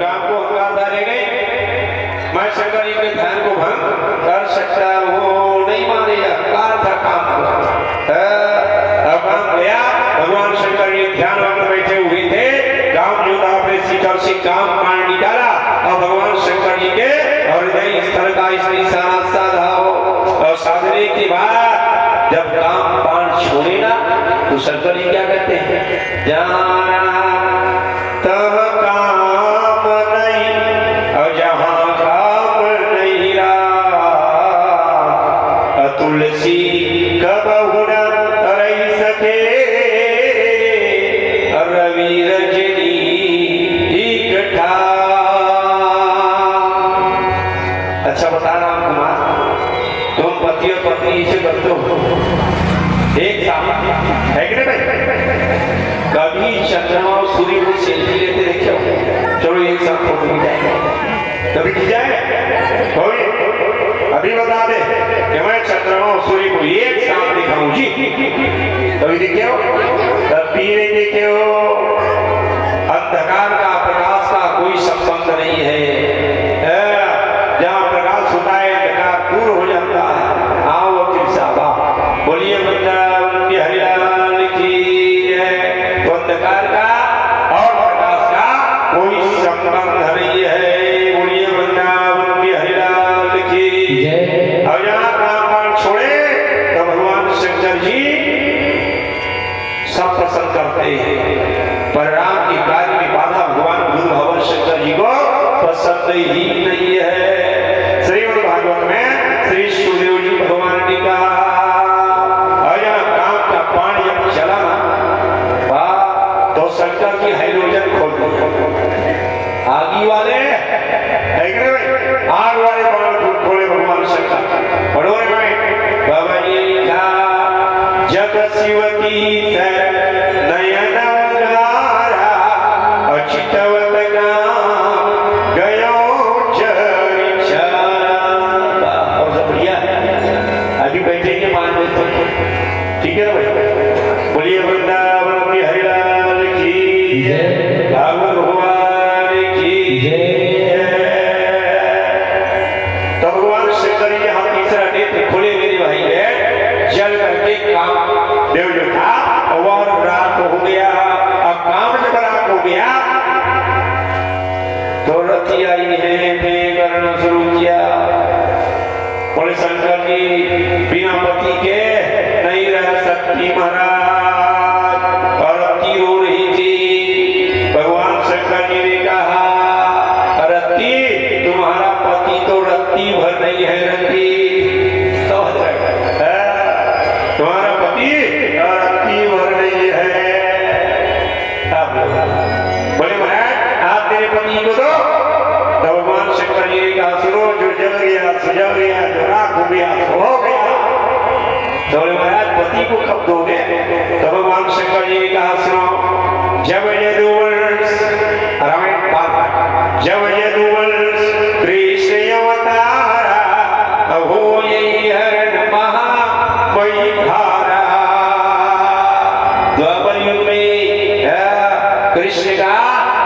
काम को हंगाता रह गई। मैं शंकर जी के ध्यान को भंग कर सकता हूँ नहीं माने, अहंकार था काम को। अब काम गया, भगवान शंकर जी ध्यान में बैठे हुए थे। राम योद्धा अपने शिखर से काम बाण निकाला और भगवान शंकर जी के हृदय स्थल का इसने निशाना साधा। और साधने के बाद जब काम बाण छोड़े ना तो शंकर जी क्या कहते हैं, जाना तह काम नहीं और जहां काम नहीं रहा, तुलसी कबहु न रही सके रवि रजनी इकट्ठा। अच्छा बता रहा हूं कुमार, तुम पति और पत्नी से बचते हो एक साथ है कि नहीं भाई? कभी चंद्रमा और सूर्य को सेल्फी लेते देखे हो? चलो एक साथ फोटो खिंचाएंगे, कभी खिंचाएंगे? अभी बता दे कि मैं चंद्रमा और सूर्य को एक साथ दिखाऊं जी, कभी देखे हो? कभी नहीं देखे हो। अंधकार का प्रकाश का कोई संबंध नहीं है, जहां प्रकाश होता है अंधकार दूर हो जाता है। आओ वकील साहब बोलिए वृंदावन बिहारी लाल की जय। तो अंधकार का और प्रकाश का कोई संबंध नहीं है, बोलिए वृंदावन बिहारी लाल की जय। और जहां काम बाण छोड़े तो भगवान शंकर जी सब पसंद करते हैं, पर राम के कार्य में बाधा भगवान गुरु भगवान शंकर जी को पसंद ही नहीं है। श्रीमद् भागवत में श्री सुखदेव जी भगवान ने कहा, काम का बाण जब चला ना तो शंकर की हाइड्रोजन खोल दी। आगी वाले आग वाले बाण खोले भगवान शंकर। बड़ोरे में बाबा जी ने लिखा, जब शिव की नयन उदारा अचितवत गयो चरिचा। और सब बढ़िया अभी बैठेंगे मान लो, ठीक है ना भाई? बोलिए वृंदावन बिहारी लाल की जय, भागवत भगवान की जय। तो भगवान शंकर जी यहाँ तीसरा नेत्र खोले मेरे भाई है, जल करके काम देव जो था और रात हो गया। अब काम जब रात हो गया तो रथी आई है करना शुरू किया। बोले शंकर जी बिना पति के नहीं रह सकती महाराज, और रत्ती रो रही थी। भगवान शंकर जी ने कहा, रत्ती तुम्हारा पति तो रत्ती भर नहीं है, रत्ती तुम्हारा पति रत्ती भर नहीं है। बोले महाराज आप तेरे पति को दो। भगवान शंकर जी ने कहा, सुनो जो जल गया सुजल गया, जो राख हो गया सो हो गया। तो महाराज पति को कब दोगे? तो भगवान शंकर जी ने कहा, सुनो जब यदुवंश रामायण पाठ, जब यदुवंश कृष्ण अवतारा हो यही हरण महा कोई धारा। द्वापर युग में कृष्ण का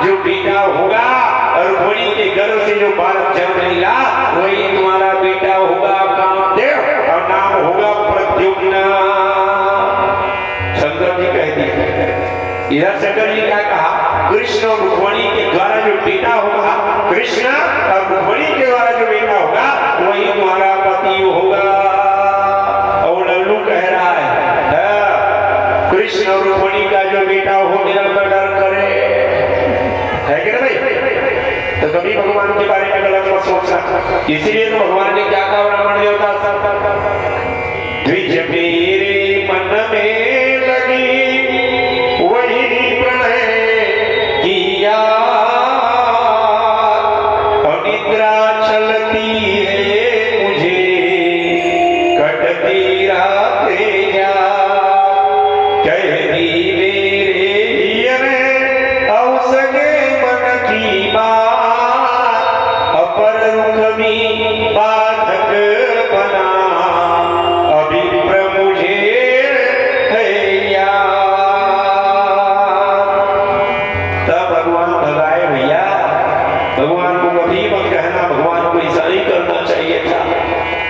जो बेटा होगा और होली के गर्भ से जो बालक जन्मेगा वही तुम्हारा बेटा होगा कामदेव, और नाम होगा प्रद्युम्न। शंकर जी कह दिए। इधर शंकर जी क्या कहा, कृष्ण और रुक्मिणी के द्वारा जो बेटा होगा, कृष्ण और रुक्मिणी के द्वारा जो बेटा होगा वही तुम्हारा पति होगा। और लल्लू कह रहा है कृष्ण और रुक्मिणी का जो बेटा हो मेरा डर करे, है कि नहीं? तो कभी भगवान के बारे में गलत मत सोचना। इसीलिए तो भगवान ने क्या कहा ब्राह्मण देवता द्विज मेरे मन में लगी वही प्रणय किया, अनिद्रा चलती है मुझे कटती रातें जा, कहती मेरे हियर औसगे मन की बात, अपर रुख में बाधक बना अभिप्रम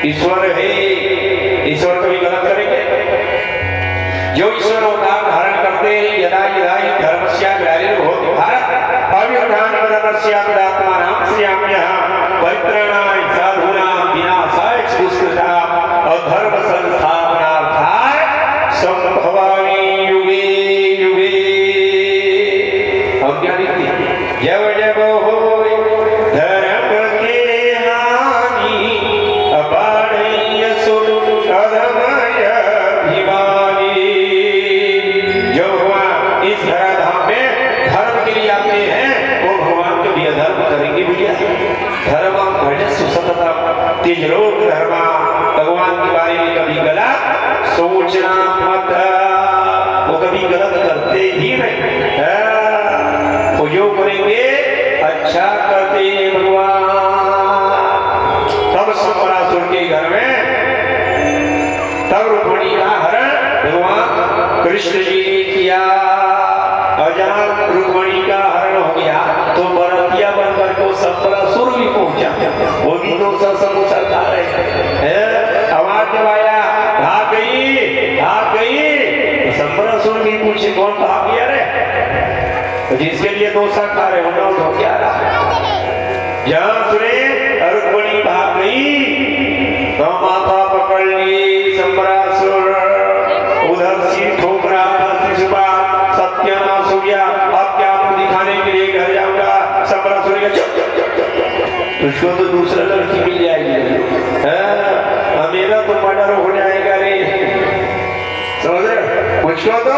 ईश्वर है, ईश्वर कभी गलत करेंगे? जो ईश्वर अवतार धारण करते हैं, यदा यदा हि धर्मस्य ग्लानिर्भवति भारत अभ्युत्थानमधर्मस्य तदात्मानं श्रियाम्यः परित्राणाय साधूनां विनाशाय दुष्कृताम् अधर्म संस्थापनार्थाय संभवामि युगे युगे। और क्या लिखती है? जब जब होय धर्म के हानि अपाढ़य सुर अधर्मय अभिमानी। जो भगवान इस धराधाम में धर्म के लिए आते हैं वो भगवान को भी अधर्म करेंगे भैया। धर्म भजस्व सततम त्यजलोक धर्मा। भगवान के बारे में कभी गलत सोचना मत, वो कभी गलत करते ही नहीं। वो जो करेंगे अच्छा करते भगवान। तब संबरासुर के घर में तब रुक्मिणी का हरण भगवान कृष्ण जी ने किया। और जहाँ रुक्मिणी का हरण हो गया तो बरतिया बनकर को संबरासुर भी पहुंचा। वो भी तो समोसा खा रहे आवाज जब आया भाग गई भाग गई। संबरासुर भी पूछे कौन भाग गया रे? तो जिसके लिए डोसा खा रहे हो तो क्या रहा? जहां सुने रुक्मिणी भाग गई तो माथा पकड़ ली संबरासुर। उधर सिर ठोक रहा था शिशुपा, सत्यानाश हो गया। अब क्या आपको दिखाने के लिए घर जाऊंगा? संबरासुर का तुझको तो दूसरा लड़की मिल जाएगी, मेरा तो मर्डर हो जाएगा रे। समझ रहे? मुझको तो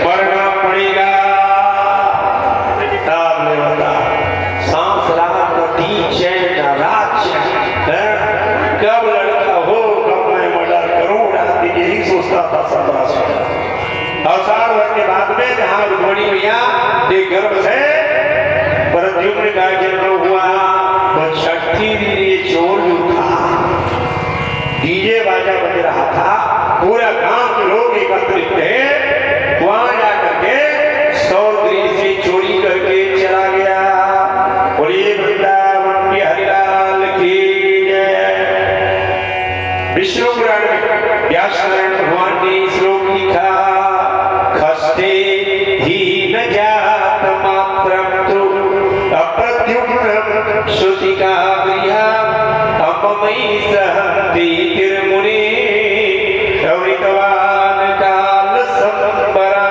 मरना पड़ेगा। आपने बता सांस रात दी चैन का रात कब लड़का हो कब मैं मर्डर करूं, रात यही सोचता था संबरासुर। अवसार भर के बाद में जहां रुक्मिणी मैया के गर्भ से प्रद्युम्न का जन्म हुआ तो छठी दिन चोर जो था डीजे बाजा बज रहा था, पूरा गांव के लोग एकत्रित थे। वहां जाकर के सौगरी से चोरी करके चला गया। बोलिए वृंदावन के हरिलाल की जय। विष्णु पुराण में व्यास नारायण भगवान ने श्लोक लिखा, खस्ते ही न जात मात्रम तु अप्रद्युम्न श्रुतिका प्रिया अपमयि सहति तिर्मुनि अवृतवान काल संबरा।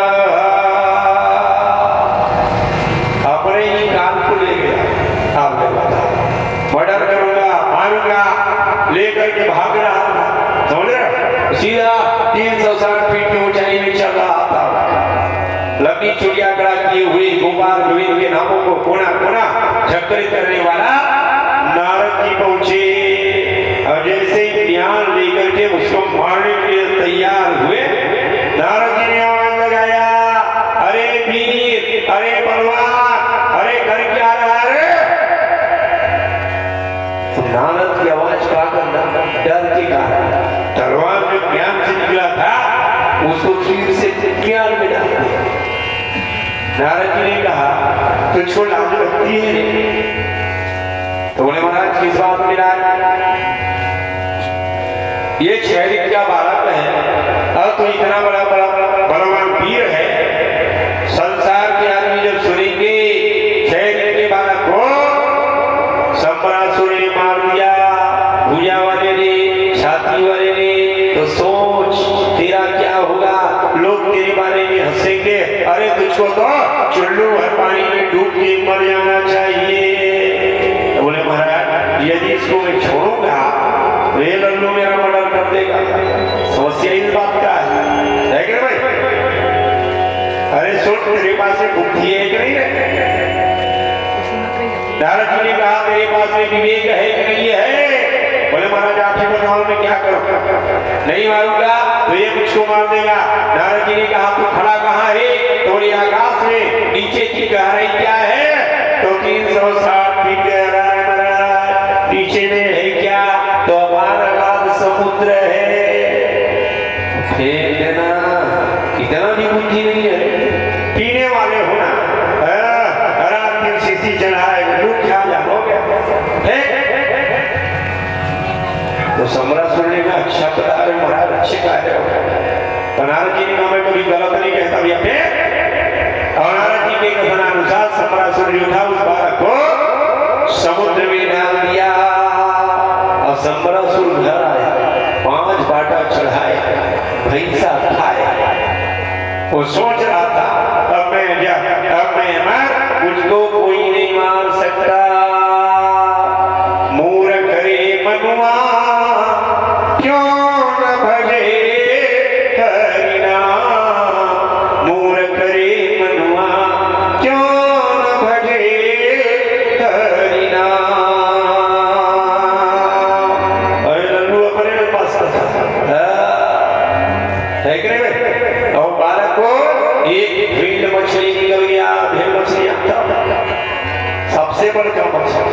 अपने ही काल को ले गया। आपने बताया मर्डर करूंगा मारूंगा लेकर के भाग रहा था। समझ रहे? सीधा 360 फीट की ऊंचाई में चल रहा था। लंबी चुड़िया कड़ा किए हुए गोपाल गोविंद के नामों को कोना कोना झक्करी करने वाला नारद जी पहुंचे। और जैसे ही ज्ञान लेकर के उसको मारने के लिए तैयार हुए, नारद जी ने आवाज लगाया, अरे वीर, अरे बलवान, अरे कर क्या रहा रे? तो नारद की आवाज का डर के कारण तलवार जो ज्ञान से निकला था उसको तीर से ज्ञान में डाल दिया। नारद जी ने कहा तुझको लाज लगती है? तो बोले महाराज किस बात में लाज? ये क्षैरिक का बालक है और तो इतना बड़ा बलवान वीर है। संसार के आदमी जब सुनेंगे क्षैरिक के बालक को संबरासुर ने मार दिया, भुजा वाले ने, छाती वाले ने, तो सोच तेरा क्या होगा? लोग तेरे बारे में हंसेंगे, अरे तुझको तो चुल्लू भर पानी में डूब के मर जाना चाहिए। तो बोले महाराज यदि इसको मैं छोड़ूंगा तो ये लल्लू मेरा मर्डर कर देगा। समस्या इस बात का है कि भाई? अरे सुन, तेरे पास में बुद्धि है कि नहीं है? नारद जी ने कहा तेरे पास में विवेक है कि नहीं है? बोले महाराज आप ही बताओ मैं क्या करूं? नहीं मारूंगा तो ये मुझको मार देगा। नारद जी ने कहा तू खड़ा कहाँ है? थोड़ी आकाश में, नीचे की गहराई क्या है? तो 360 फीट गहरा है महाराज। नीचे में है क्या? तो अपार समुद्र है। इतना भी बुद्धि नहीं है। पीने वाले होना रात दिन सीसी चढ़ाए लोग क्या जानोगे? तो सम्रासुर ने कहा अच्छा बता रहे महाराज, अच्छे कह रहे हो। तो नारद जी ने कहा मैं कभी गलत नहीं कहता भैया पे। और नारद जी के कथनानुसार सम्रासुर जो था उस बालक को समुद्र में डाल दिया। और सम्रासुर घर आया, 5 बाटा चढ़ाया, भैंसा खाया। वो सोच रहा था अब मैं मर, मुझको कोई नहीं मार सकता। मूर्ख रे मनुआ क्यों न भजे हरि नाम, मूर्ख रे मनुआ क्यों न भजे हरि नाम। अरे लल्लू अपने में मस्त था, है कि नहीं? और बालक को एक भीड़ मछली निकल गया, भेड़ मछली आता सबसे बड़का मछली,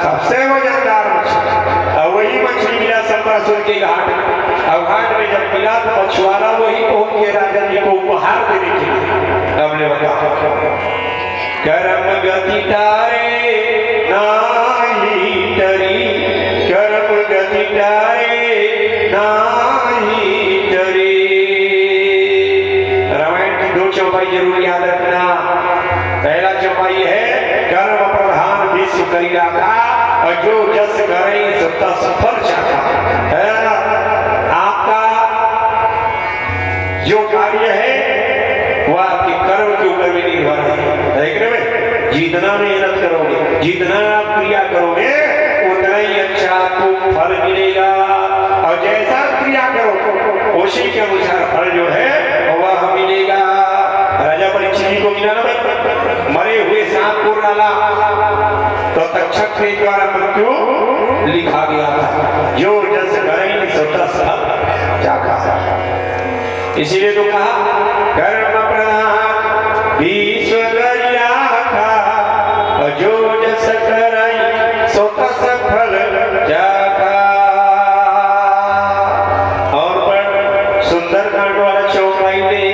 सबसे वजनदार मछली। और वही मछली मिला सम्रासुर के घाट में। अब घाट में जब मिला तो मछुआरा वही पहुंच गया राजन जी को उपहार देने के लिए। हमने बताया कर्म गति तारे नाही डरी, कर्म गति तारे नाही डरी। रामायण की 2 चौपाई जरूर याद रखना। पहला चौपाई है कर्म प्रधान विश्व करिया का, और जो जस करे सो तस फल चाखा। आपका जो कार्य है वह आपके कर्म के ऊपर भी निर्भर है कि नहीं? जितना मेहनत करोगे, जितना आप क्रिया करोगे, उतना ही अच्छा आपको फल मिलेगा। और जैसा क्रिया करो उसी के अनुसार फल जो है वह मिलेगा। राजा परीक्षित जी को मिला ना भाई, मरे हुए सांप को डाला तो तक्षक के द्वारा मृत्यु लिखा गया था। जो जस करे सो तस फल चाखा। इसीलिए तो कहा कर्म प्रधान विश्व करिया का, जो जस करे सो तस फल चाखा। और पर सुंदरकांड वाला चौपाई ले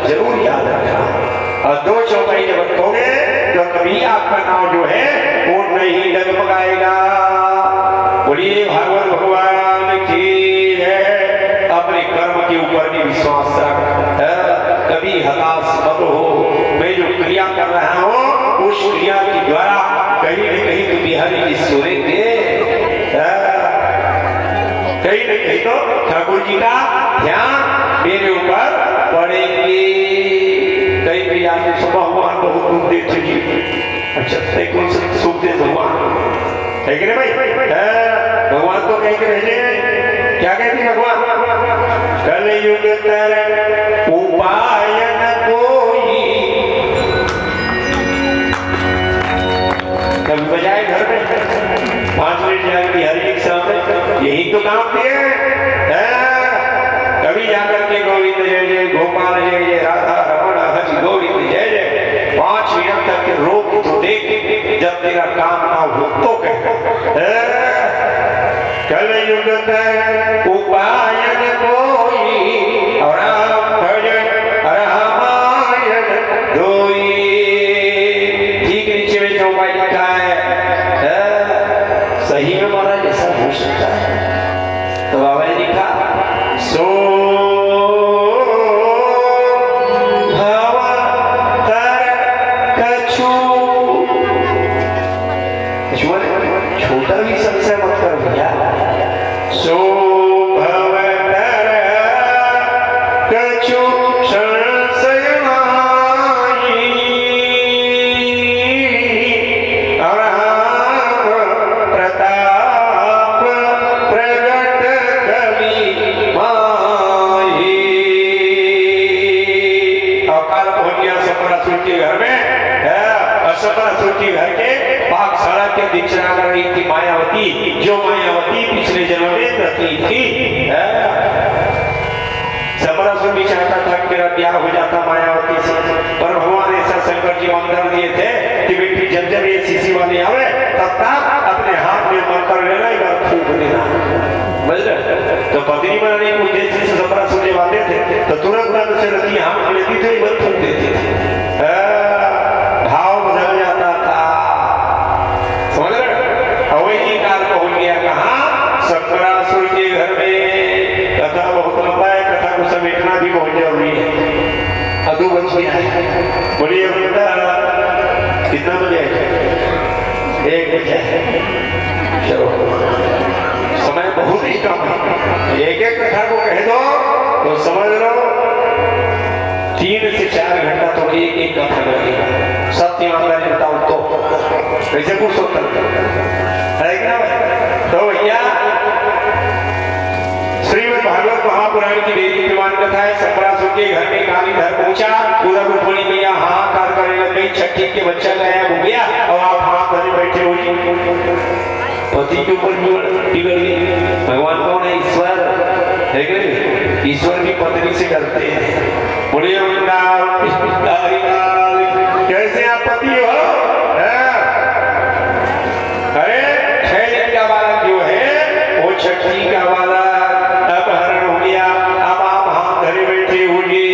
जरूर याद रखना। और 2 चौपाई जब रखोगे तो कभी आपका नाम जो है वो नहीं डगमगाएगा। बोलिए भागवत भगवान की है। अपने कर्म के ऊपर भी विश्वास रख, कभी हताश मत हो। मैं जो क्रिया कर रहा हूँ उस क्रिया के द्वारा कहीं न कहीं तो बिहारी जी सुनेंगे, कहीं न कहीं तो ठाकुर जी का ध्यान मेरे ऊपर पड़ेंगे। कई कई आदमी सुबह भगवान बहुत दुख देते जी। अच्छा कौन सा सुख दे भगवान है कि नहीं भाई? भगवान तो कहीं के भेजे, क्या कहती भगवान? कलयुग तर उपाय न कोई। कभी बजाए घर में 5 मिनट जाएगी हरि के सामने, यही तो काम दिए। कभी जाकर के गोविंद जय जय, गोपाल जय जय, राधा रमण हरि गोविंद जय जय 5 मिनट तक के रोक तो देख, जब तेरा काम ना हो तो कलयुग उपाय न कोई, और भजन रामायण दोई। ठीक नीचे में चौपाई लिखा है, सही में महाराज ऐसा हो सकता है? तो बाबा ने लिखा सो छोटा भी संशय मत कर भैया। सो भवतर कछु संशय माही, राम प्रताप प्रगट कवि माही। अकाल पहुंच गया सम्रासुर के घर में। सपरासुर के घर के पाकशाला के दीक्षा कर रही थी मायावती, जो मायावती पिछले जन्म में रती थी। सपरासुर भी चाहता था कि मेरा ब्याह हो जाता मायावती से, पर भगवान ऐसा शंकर जी मंत्र दिए थे कि बेटी जब जब ये सीसी वाले आवे तब तक अपने हाथ में मंत्र लेना, एक बार फूंक देना। तो पत्नी बनाने के उद्देश्य से सपरासुर जब आते थे तो तुरंत मन से रति हाथ लेती थी, एक बार फूंक देती थी। भाव बदल जाता था, समझ रहे? वही काल पहुंच गया कहाँ? सपरासुर के घर में। कथा बहुत लंबा है, कथा को समेटना भी बहुत जरूरी है। अदू बच गया है, बोलिए बेटा कितना बजे? 1 बजे। चलो समय बहुत ही कम है, एक एक कथा को कह दो तो समझ लो 3 से 4 घंटा तो एक एक कथा लगेगा। सत्य ईमानदारी बताओ तो वैसे कुछ होता है क्या? तो भैया श्रीमद् भागवत महापुराण की वेदी विमान कथा है। सपरासुर के घर में कालीधर पहुंचा, पूरा रुक्मिणी मैया हाहाकार करने लग गई, छठी के बच्चा गायब हो गया और आप हाथ धरे बैठे हो। पति के ऊपर बिगड़ गई। भगवान कौन है? ईश्वर है कि नहीं? ईश्वर भी पत्नी से डरते हैं। बोलिए कैसे आप पति हो? अरे 6 दिन का बालक जो है वो छठी का बालक अपहरण हो गया, अब आप हाथ धरे बैठे होंगे।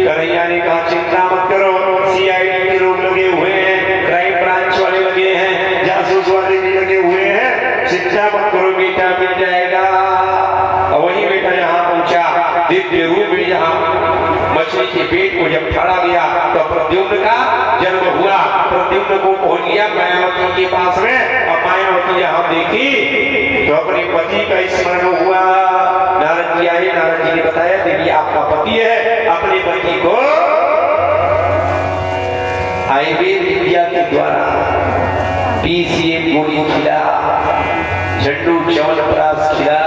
कन्हैया ने कहा चिंता मत करो, CID के लोग लगे हुए हैं, क्राइम ब्रांच वाले लगे हैं, जासूस वाले भी लगे हुए हैं, चिंता मत करो बेटा मिल जाएगा। वही बेटा यहाँ पहुंचा, दिव्य रूप में यहाँ मछली के पेट को जब फाड़ा गया तो प्रद्युम्न का जन्म हुआ। प्रद्युम्न को पहुंच गया मायावती के पास में, और मायावती यहाँ देखी तो अपने पति का स्मरण हुआ। नारद जी आए, नारद जी ने बताया देवी आपका पति है, अपने पति को आयुर्वेद विद्या के द्वारा PCM गोली खिला, झंडू च्यवनप्राश खिला,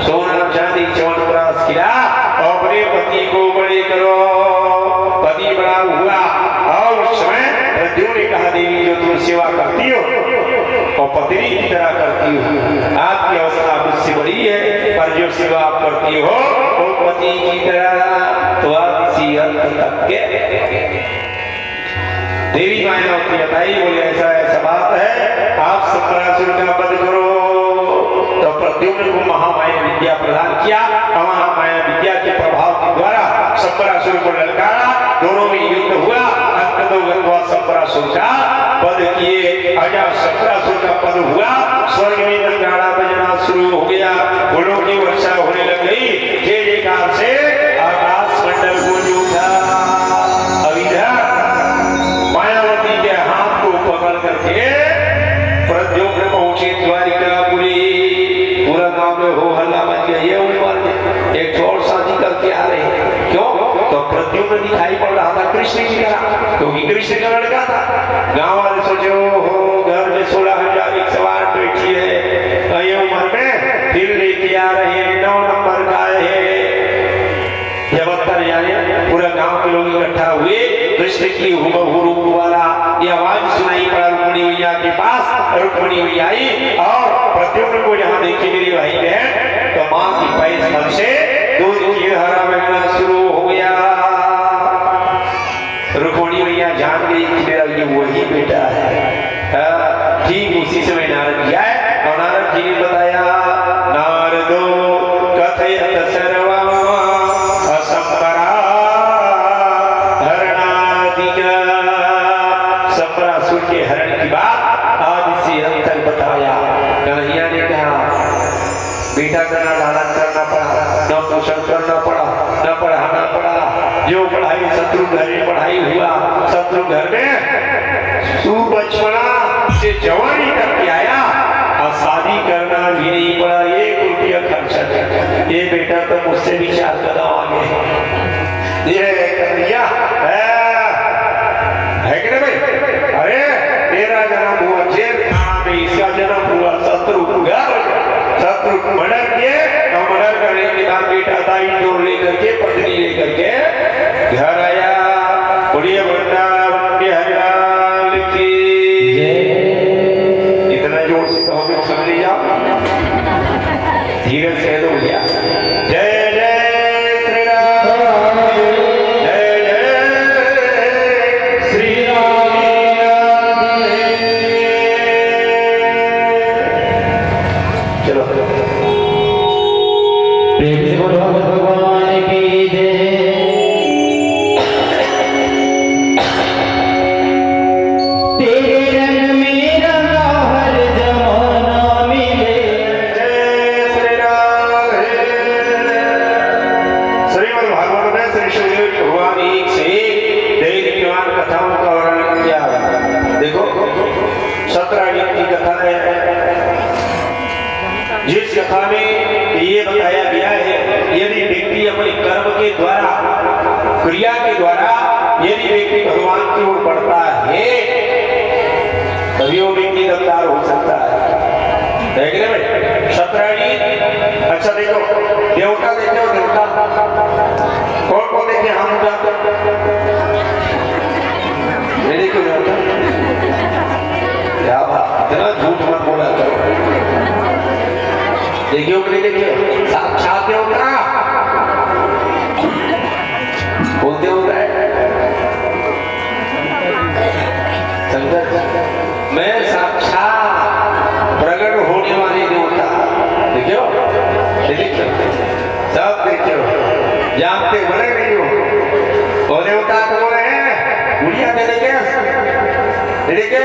सोना चांदी च्यवनप्राश खिला, अपने पति को बड़े करो। पति बड़ा हुआ और उस समय प्रद्युम्न ने कहा देवी जो तुम सेवा करती हो और पत्नी की तरह करती हो, आपकी अवस्था मुझसे बड़ी है, पर जो सेवा आप करती हो वो पति की तरह, तो आप इसी अंत तक के। देवी मायावती बताई, बोले ऐसा ऐसा बात है, आप सपरासुर का वध करो। तो प्रद्युम्न को महामाया विद्या प्रदान किया, महामाया विद्या के प्रभाव के द्वारा सपरासुर को ललकारा, दोनों में युद्ध हुआ, अंततः सपरासुर का वध किए। अजय सपरासुर का वध हुआ, स्वर्ग में नगाड़ा बजना शुरू हो गया, फूलों की वर्षा होने लग गई, जय जयकार से आकाश मंडल गूंज उठा। मायावती के हाथ को पकड़ करके प्रद्युम्न पहुंचे द्वारिकापुरी। पूरा गांव में हो हल्ला मच गया, ये उम्र एक और शादी करके आ रहे हैं। क्यों? तो प्रद्युम्न दिखाई पड़ रहा था कृष्ण की तरह, क्योंकि कृष्ण का लड़का था। गांव वाले सोचे हो घर में 16,108 बैठी है, ये उम्र में फिर लेके आ रहे हैं, 9 नंबर का है। जब अंतर जाने पूरा गांव के लोग इकट्ठा हुए, कृष्ण की हुबहू रूप वाला ये आवाज सुनाई पड़ा रुक्मिणी मैया के पास। रुक्मिणी मैया आई और प्रद्युम्न को जहां देखी मेरी भाई बहन, तो मां की पैस फल से दूध की धारा बहना शुरू हो गया। रुक्मिणी मैया जान गई कि मेरा ये वही बेटा है। ठीक उसी समय नारद जी आए और नारद जी ने बताया, नारदो कथयत सर्वम असंपरा हरणादिका। सपरासुर के हरण की बात आदि से अंत तक बताया। कन्हैया ने कहा बेटा का लालन करना पड़ा, न पोषण करना पड़ा, न पढ़ाना पड़ा, जो पढ़ाई शत्रु घर में पढ़ाई हुआ, शत्रु घर में तू बचपना से जवानी करके आया और शादी करना भी नहीं पड़ा, 1 रुपया खर्चा। ये बेटा तो मुझसे भी 4 कदम आगे। ये कन्हैया है कि नहीं भाई? अरे तेरा जन्म हुआ जेल खाना में, इसका जन्म हुआ शत्रु घर, शत्रु मर्डर किए और मर्डर करने के बाद बेटा दाई जोड़ लेकर के, पत्नी लेकर के घर आया। बोलिए वृंदावन बिहारी क्रिया के द्वारा यदि व्यक्ति भगवान की ओर बढ़ता है तभी वो व्यक्ति दमदार हो सकता है कि नहीं भाई? शतरंजी अच्छा देखो, देवता देखे हो, देवता कौन कौन देखे? हम देखो देवता, क्या बात, इतना झूठ मत बोला करो। देखियो कि नहीं देखियो? साक्षात देवता बोलते होता है संगत, मैं साक्षात प्रकट होने वाले देवता। देखियो देखियो सब देखियो, जानते बने नहीं हो वो देवता कौन है? गुड़िया दे देखे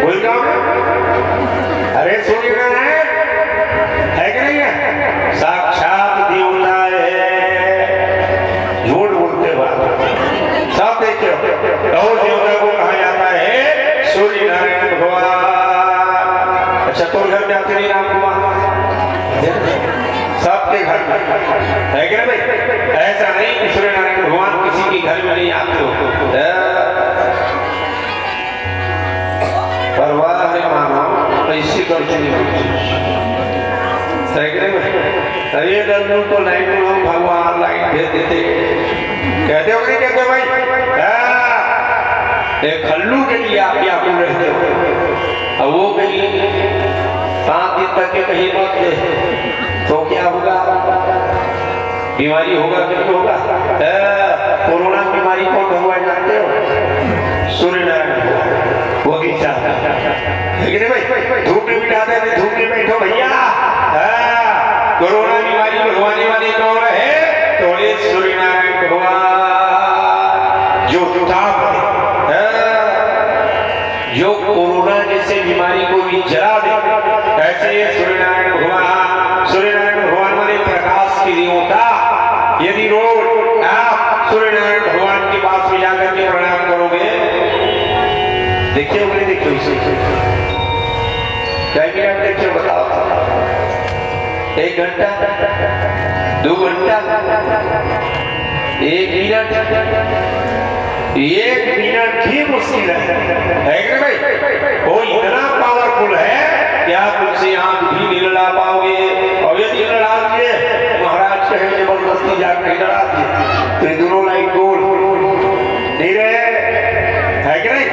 कोई काम? अरे सूर्य है कि नहीं है? साक्षात देवता है, झूठ बोलते बात सब देखियो। और देवता को कहा जाता है सूर्य नारायण भगवान। अच्छा तो घर में आते नहीं राम कुमार? सबके घर में है कि नहीं भाई? ऐसा नहीं कि सूर्य नारायण भगवान किसी के घर में नहीं आते हो, परवाह है मानो ऐसी करते नहीं अरे दर्जों को लाइन में भगवान लाइन भेज देते, कहते हो नहीं कहते भाई? एक खल्लू के लिए आप व्याकुल रहते हो, अब वो कहीं 5 दिन तक के कहीं मत दे तो क्या होगा? बीमारी होगा कि नहीं होगा? कोरोना बीमारी कौन हुआ जानते हो? सूर्य नारायण वो भी चाहता है भाई, धूप में बिठा दे, धूप में बैठो भैया। कोरोना बीमारी भगवाने वाले कौन है? थोड़े सूर्य नारायण भगवान जो ताप जो कोरोना जैसे बीमारी को भी जला दे, ऐसे सूर्य नारायण भगवान। सूर्य नारायण भगवान वाले प्रकाश की देवता। यदि रोज आप सूर्य नारायण भगवान के पास में जाकर के प्रणाम करोगे, देखिए बोले देखिए उसे क्या मिनट देखिए बताओ, 1 घंटा 2 घंटा 1 मिनट भी मुश्किल है कि भाई? वो इतना पावरफुल है कि आप उनसे आंख भी नहीं लड़ा पाओगे। और यदि लड़ा दिए, महाराज कहे जबरदस्ती जाकर लड़ा दिए तो ये दोनों लाइन गोल नहीं रहे, है कि नहीं?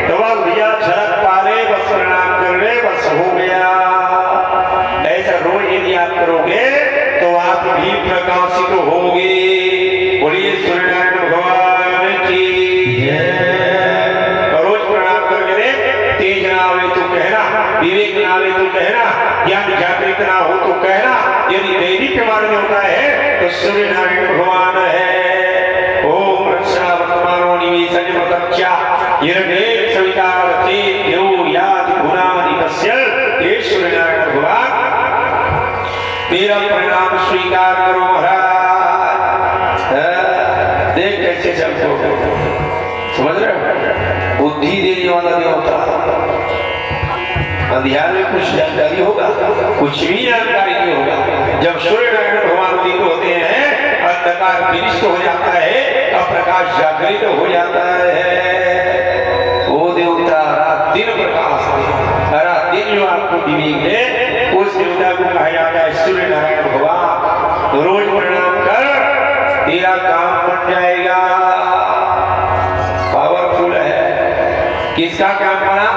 तो अब भैया झलक पाले बस प्रणाम कर ले, बस हो गया। ऐसा रोज यदि आप करोगे तो आप भी प्रकाशित होगे। बोलिए सूर्य नारायण भगवान की जय। रोज प्रणाम करके दे, तेज ना आवे तो कहना, विवेक ना आवे तो कहना, ज्ञान जागृत ना हो तो कहना। यदि दैनिक मार्ग होता है तो सूर्य नारायण भगवान है। ओम रक्षा वर्तमानो निवेशन मतक्षा यरणे सवितावते देव याद गुणानि पश्यल। हे सूर्य नारायण भगवान, मेरा प्रणाम स्वीकार करो महाराज। देख कैसे चलते हो, समझ रहे हो? बुद्धि देने वाला देवता। अंधियार में कुछ जानकारी होगा, कुछ भी जानकारी नहीं होगा। जब सूर्य नारायण भगवान उदित होते हैं, अंधकार विनिष्ट हो जाता है और प्रकाश जागृत हो जाता है। वो देवता रात दिन प्रकाश दे, रात दिन जो आपको विवेक दे, उस देवता को कहा जाता है सूर्य नारायण भगवान। रोज प्रणाम कर, तेरा काम बन जाएगा। पावरफुल है। किसका काम बना?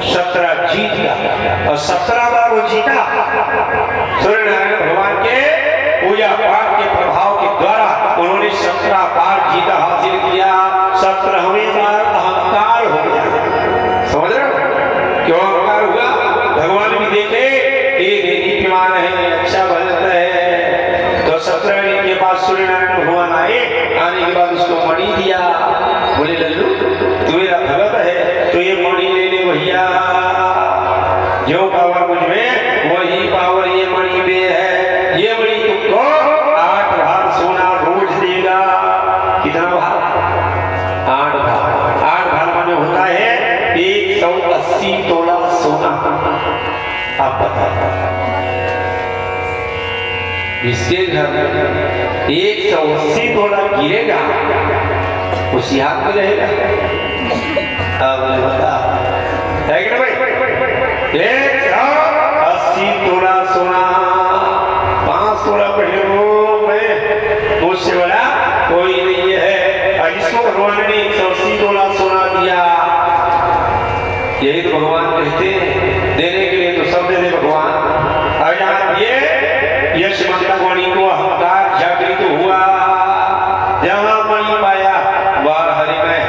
17 जीत का, और 17 बार वो जीता। सूर्य नारायण भगवान के पूजा पाठ के प्रभाव के द्वारा उन्होंने 17 बार जीता हासिल किया। 17वें बार अहंकार हो गया। समझ रहे हो क्यों अहंकार हुआ? भगवान भी देखे ये दीप्यमान है, अच्छा भजन है। तो 17वें के बाद सूर्य नारायण भगवान आए, आने के बाद उसको मणि दिया। बोले लल्लू तू मेरा भगत है, तो ये मणि ले ले भैया। जो पावर मुझ में वही पावर ये मणि में है। ये मणि तुमको 8 भार सोना रोज देगा। कितना भार? 8 भार। 8 भार माने होता है 180 तोला सोना। आप बताओ, इसके घर 180 तोला गिरेगा उसी हाथ में रहेगा। अब बता है कि नहीं भाई? 180 तोला सोना 5 तोला पहले मैं मुझसे बड़ा कोई नहीं है। जिसको भगवान ने 180 तोला सोना दिया, यही तो भगवान कहते हैं देने के लिए तो सब दे दे भगवान। और यहाँ ये यश मंदागुणी को अहंकार जागृत हुआ, जहाँ मणि पाया वह हरि में,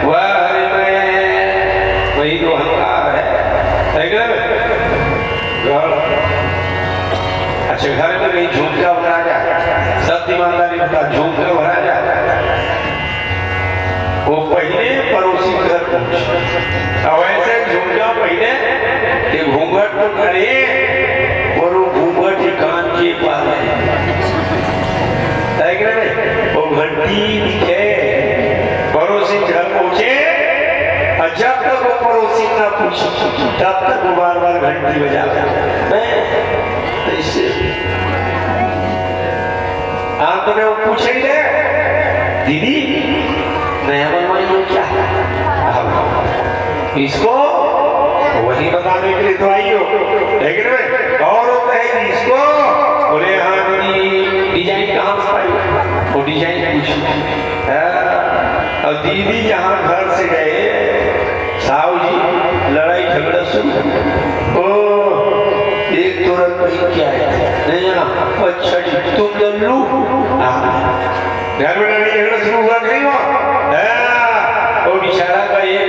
वह हरि में, वही तो अहंकार है क्या? अच्छा घर में कहीं झूमका भरा जाए, सत्य ईमानदारी का झूमका भरा जाए, वो पहले पड़ोसी घर पहुंचे। अब ऐसे झुमका पहले कि घूंघट तो करे और वो घूंघट कान के पास है, वो घंटी दिखे, पड़ोसी घर पहुंचे, और जब तक वो पड़ोसी ना पूछे तब तक वो बार बार घंटी बजाता है। आप तो वो पूछेंगे दीदी नया बनवाई हो क्या है, इसको वही बताने के लिए तो आई हो, लेकिन और कहेगी इसको, बोले हाँ दीदी डिजाइन कहाँ से पाई, वो डिजाइन पूछी। और दीदी जहाँ घर से गए साहू जी लड़ाई झगड़ा शुरू, ओ एक तुरंत नहीं क्या है नहीं जाना, अच्छा जी तुम लल्लू, घर में लड़ाई झगड़ा शुरू हुआ नहीं हो, वो बेचारा का ये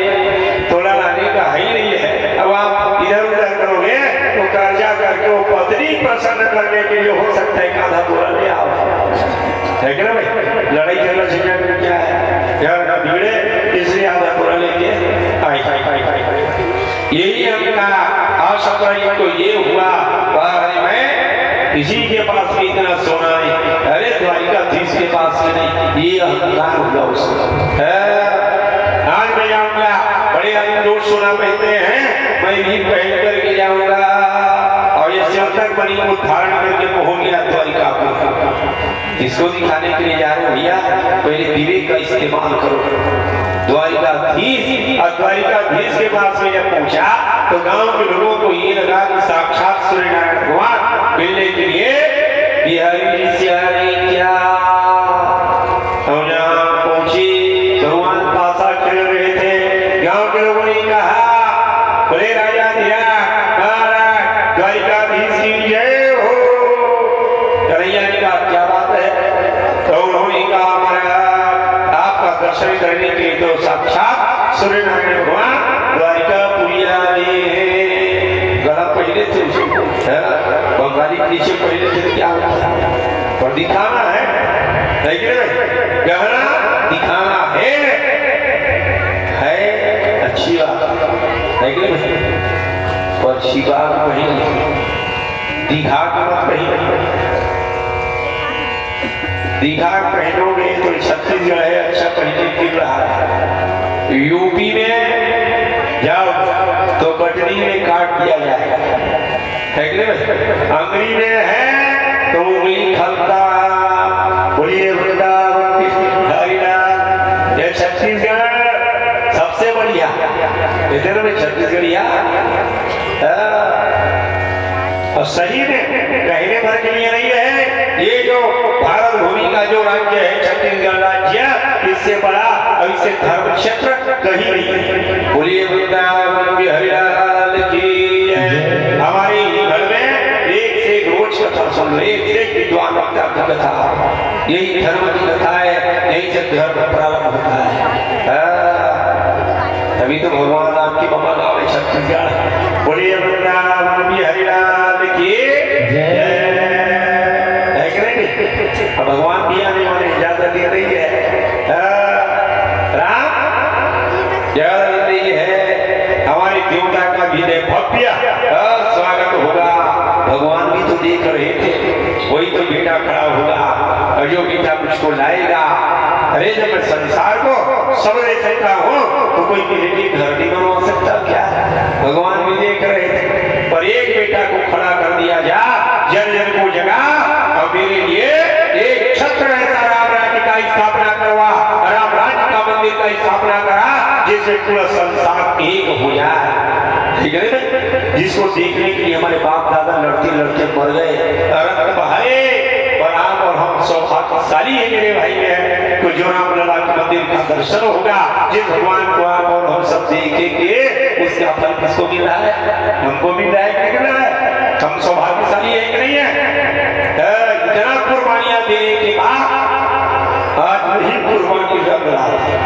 तोला लाने का है ही नहीं है। अब आप इधर उधर करोगे तो कर्जा करके वो पत्नी प्रसन्न करने के लिए हो सकता है आधा तोला ले आओ, है कि ना भाई? लड़ाई झगड़ा झगड़ा क्या है, घर का भीड़े इसलिए आधा तोला लेके आई। यही हमका आशा तो ये हुआ मैं किसी के पास भी इतना सोना नहीं, अरे द्वारिकाधीश के पास में नहीं, ये अहंकार हुआ उसका। आज मैं जाऊंगा, बड़े लोग सोना पहनते हैं, मैं भी पहन करके जाऊंगा और ये सिंहक बनी को धारण करके पहुंच गया द्वारिका को। इसको दिखाने के लिए जा रहे भैया, पहले विवेक का इस्तेमाल करो। द्वारिकाधीश और द्वारिकाधीश के पास में जब पहुंचा तो गांव के लोगों को ये लगा कि साक्षात सूर्य नारायण भगवान मिलने के लिए बिहारी जी से आ रहे क्या। और जहां पहुंची भगवान पासा खेल रहे थे, गांव के लोगों ने कहा बोले राजा दिया महाराज द्वारिकाधीश की जय हो। कन्हैया ने कहा क्या बात है, तो उन्होंने कहा महाराज आपका दर्शन करने के लिए तो साक्षात सूर्य नारायण भगवान द्वारिकापुरी आ रहे हैं। गला पहले थे बंगाली पीछे पहले थे क्या और दिखाना है, लेकिन गहना दिखाना है अच्छी बात, लेकिन और अच्छी बात कहीं दिखा के मत कहीं, दिखा पहनोगे तो छत्तीसगढ़ है अच्छा पहने क्यों रहा है, यूपी में जाओ तो कटनी में काट दिया जाएगा, है कि नहीं? अंग्रेजी में है तो उंगली खलता, बोलिए वृंदावन हरिनाम। ये छत्तीसगढ़ सबसे बढ़िया इधर में छत्तीसगढ़िया, और सही में कहने भर के लिए नहीं है। ये जो भारत भूमि का जो राज्य है छत्तीसगढ़ राज्य, इससे बड़ा और इससे धर्म क्षेत्र कहीं नहीं। बोलिए वृंदावन हरिलाल की। हमारे घर में एक से एक रोज कथा सुन लो, एक से एक विद्वान वक्ता की कथा, यही धर्म की कथा है, यही से धर्म प्रारंभ होता है। तभी तो भगवान राम की ममा गाँव है छत्तीसगढ़। बोलिए वृंदावन हरिलाल की जय। भगवान दिया नहीं माने इजाजत दे रही है, राम इजाजत दे रही है, हमारी देवता का भी भव्य स्वागत होगा। भगवान भी तो देख रहे थे, वही तो बेटा खड़ा होगा और जो बेटा मुझको लाएगा। अरे जब मैं संसार को सब दे सकता हूँ तो कोई मेरे लिए घर नहीं बनवा सकता क्या? भगवान भी देख रहे थे, पर एक बेटा को खड़ा कर दिया जा, जन जन को जगा और मेरे लिए एक छत्र स्थापना करा जिससे पूरा संसार एक हो जाए, ठीक है। जिसको देखने के लिए हमारे बाप दादा लड़ते लड़ते मर गए, रक्त बहाए, और आप और हम सौभाग्यशाली है मेरे भाई बहन, तो जो राम लला के मंदिर का दर्शन होगा, जिस भगवान को आप और हम सब देखेंगे, उसका फल किसको मिल रहा है? हमको मिल रहा है कि नहीं मिल रहा है? हम सौभाग्यशाली है कि नहीं है? इतना कुर्बानियां देने के बाद आज वही कुर्बानी रख रहा है।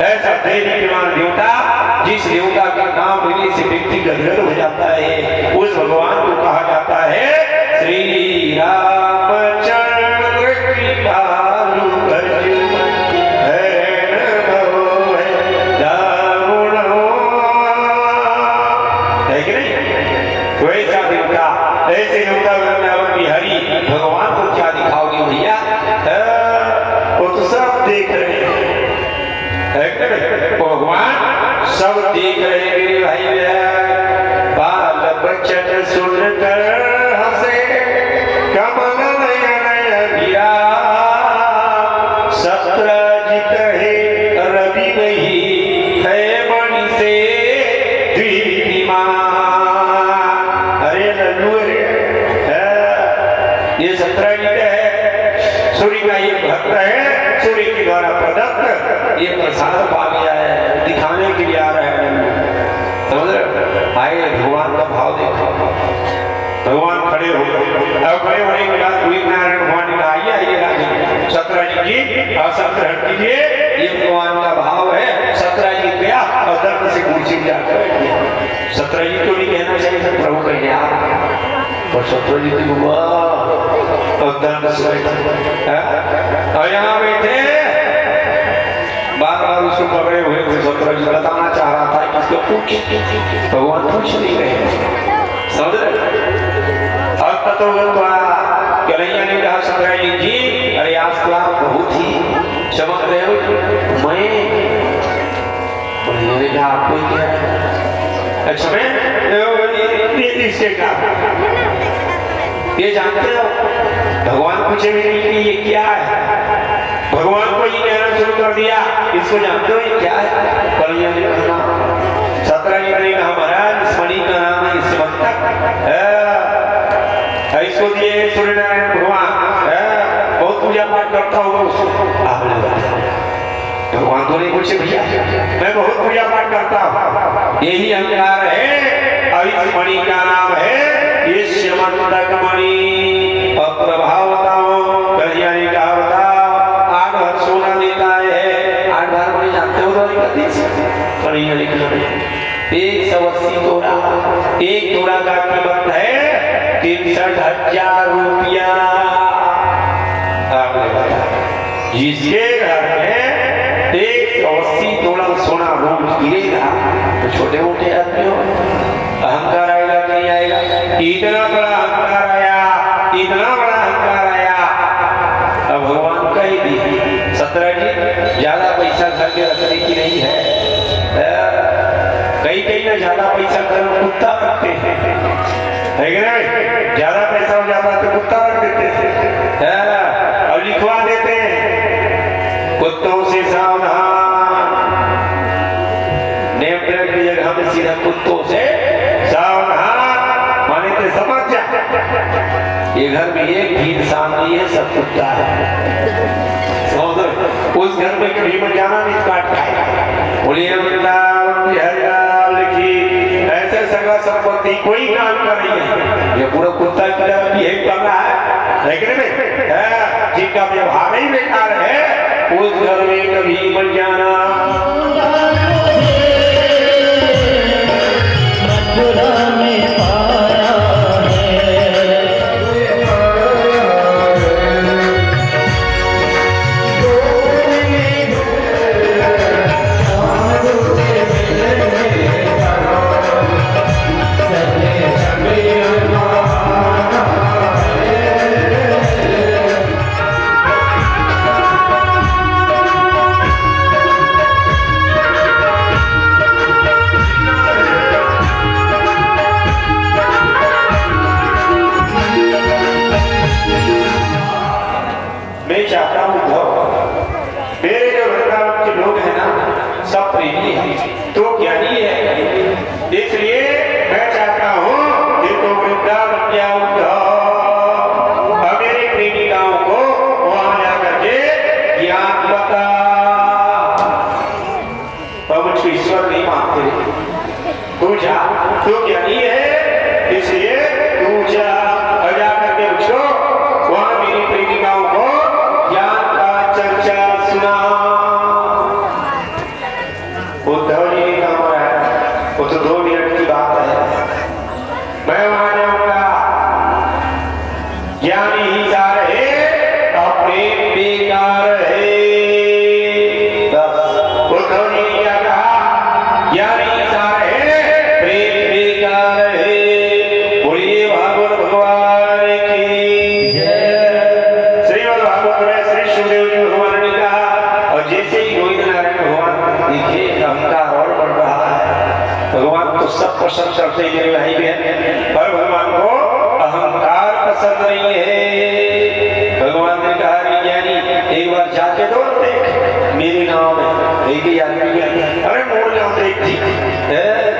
ऐसा देवीमान देवता, जिस देवता का नाम लेने से व्यक्ति गदगद हो जाता है, उस भगवान को कहा जाता है श्री रामचंद्र कृपालु वैसा देवता, ऐसे देवता हरि भगवान को क्या दिखाओगे भैया? वो तो सब देख रहे हैं, भगवान सब देख रहे हैं मेरे भाई। बाल बच्चन सुनकर हंसे कमल नयन गिरा, सत्रजित है रवि नहीं है मणि से दीप्तिमान। अरे लल्लू ये सत्रजित है, सूर्य का ये भक्त है, सूर्य के द्वारा प्रदत्त ये प्रसाद पा गया है, दिखाने के लिए आ रहा है। समझ रहे? आए भगवान का भाव देखो। भगवान खड़े हो गए, अब खड़े होने के बाद नारायण भगवान ने कहा आइए राजे सत्रजित जी आसन ग्रहण कीजिए। ये भगवान का भाव है। सत्रजित गया और दर्द से कुर्सी जाकर बैठ गया। सत्रजित को नहीं कहना चाहिए प्रभु कह गया, और सत्रजित हुआ और दर्द से बैठा, और यहाँ बैठे बार बार उसको पकड़े हुए थे। सत्रजित बताना चाह रहा था किसको पूछ, भगवान पूछ नहीं रहे। समझ रहे? अब तो कन्हैया ने कहा सत्रजित जी अरे आज तो आप बहुत ही चमक रहे हो। मैं कहा आपको ही क्या है? अच्छा मैं इसके ये जानते हो? भगवान पूछे भी नहीं कि ये क्या है, भगवान को ये कहना शुरू कर दिया इसको जानते हो ये क्या है? कन्हैया ने कहा, सत्रजित ने कहा महाराज इस मणि का नाम है स्मंतक, इसको दिए सूर्यनारायण भगवान, बहुत पूजा पाठ करता हूँ उसको। भगवान तो नहीं पूछे भैया, मैं बहुत पूजा पाठ करता हूँ, यही अहंकार है। और इस मणि का नाम है ये स्मंतक मणि। और प्रभाव बताओ, कन्हैया ने कहा बताओ, 8 भर सोना देता है। 8 भर मणि जानते हो? कन्हैया ने कहा 180 तोला, एक तोला का कीमत है 63,000 रुपया। आपने बताया जिसके घर में 180 तोला सोना रोज गिरेगा तो छोटे मोटे आदमी हो अहंकार आएगा कि नहीं आएगा? इतना बड़ा अहंकार आया, इतना बड़ा अहंकार आया। अब भगवान कह दी सत्रजित ज्यादा पैसा घर के रखने की नहीं है। कई कई ना ज्यादा पैसा घर में कुत्ता रखते हैं, है कि नहीं? ज्यादा पैसा हो जाता है तो कुत्ता रख देते हैं और लिखवा देते हैं कुत्तों से सावधान। नेम प्लेट की जगह में सीधा कुत्तों से सावधान, माने तो समझ जा। ये घर में एक भी इंसान नहीं है, सब कुत्ता है। उस घर में कभी मत जाना नहीं काट खाएगा। बोलिए वृंदावन बिहारी की ऐसे सगा संपत्ति कोई काम कर रही है, ये पूरा कुत्ता की तरह बिहेव कर रहा है कि नहीं? जिनका व्यवहार ही बेकार है उस घर में कभी मत जाना। प्रेमी है, तो ज्ञानी है। इसलिए मैं चाहता हूँ कि तो वृंदावन जाऊं और मेरी प्रेमिकाओं को वहां जाकर के ज्ञान बता। और मुझको ईश्वर नहीं मानते, तू जा, तू ज्ञानी है, इसलिए तू जा और जाकर के मुझको वहां मेरी प्रेमिकाओं को ज्ञान का चर्चा सुना। उद्धव जी ने कहा है, वो तो 2 मिनट की बात है, मैं वहां जाऊंगा। ज्ञानी ही जा रहे और प्रेम बेकार है। उद्धव जी ने क्या कहा? ज्ञानी ही जा रहे, प्रेम बेकार है। बोलिए भागवत भगवान की जय। श्रीमद् भागवत में श्री सुखदेव जी भगवान ने कहा, और जैसे ही गोविंद नारायण भगवान देखिए अहंकार और बढ़ रहा है। भगवान तो सब पसंद करते हैं मेरे भाई बहन, पर भगवान को अहंकार पसंद नहीं है। भगवान ने कहा, ज्ञानी एक बार जाके तो देख मेरे गांव में एक ही आदमी गया, अरे मोड़ गांव देख थी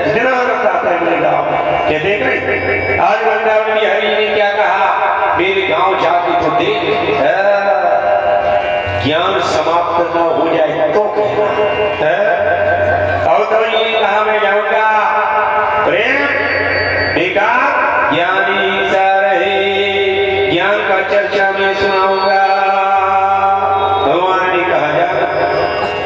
जितना आनंद आता है मेरे गांव में, क्या देख रहे? आज वृंदावन बिहारी ने क्या कहा, मेरे गांव जाके तो देख, ज्ञान समाप्त न हो जाए तो और तो ये कहा मैं जाऊंगा, प्रेम बेकार ज्ञानी सा रहे, ज्ञान का चर्चा में सुनाऊंगा। भगवान ने कहा जा,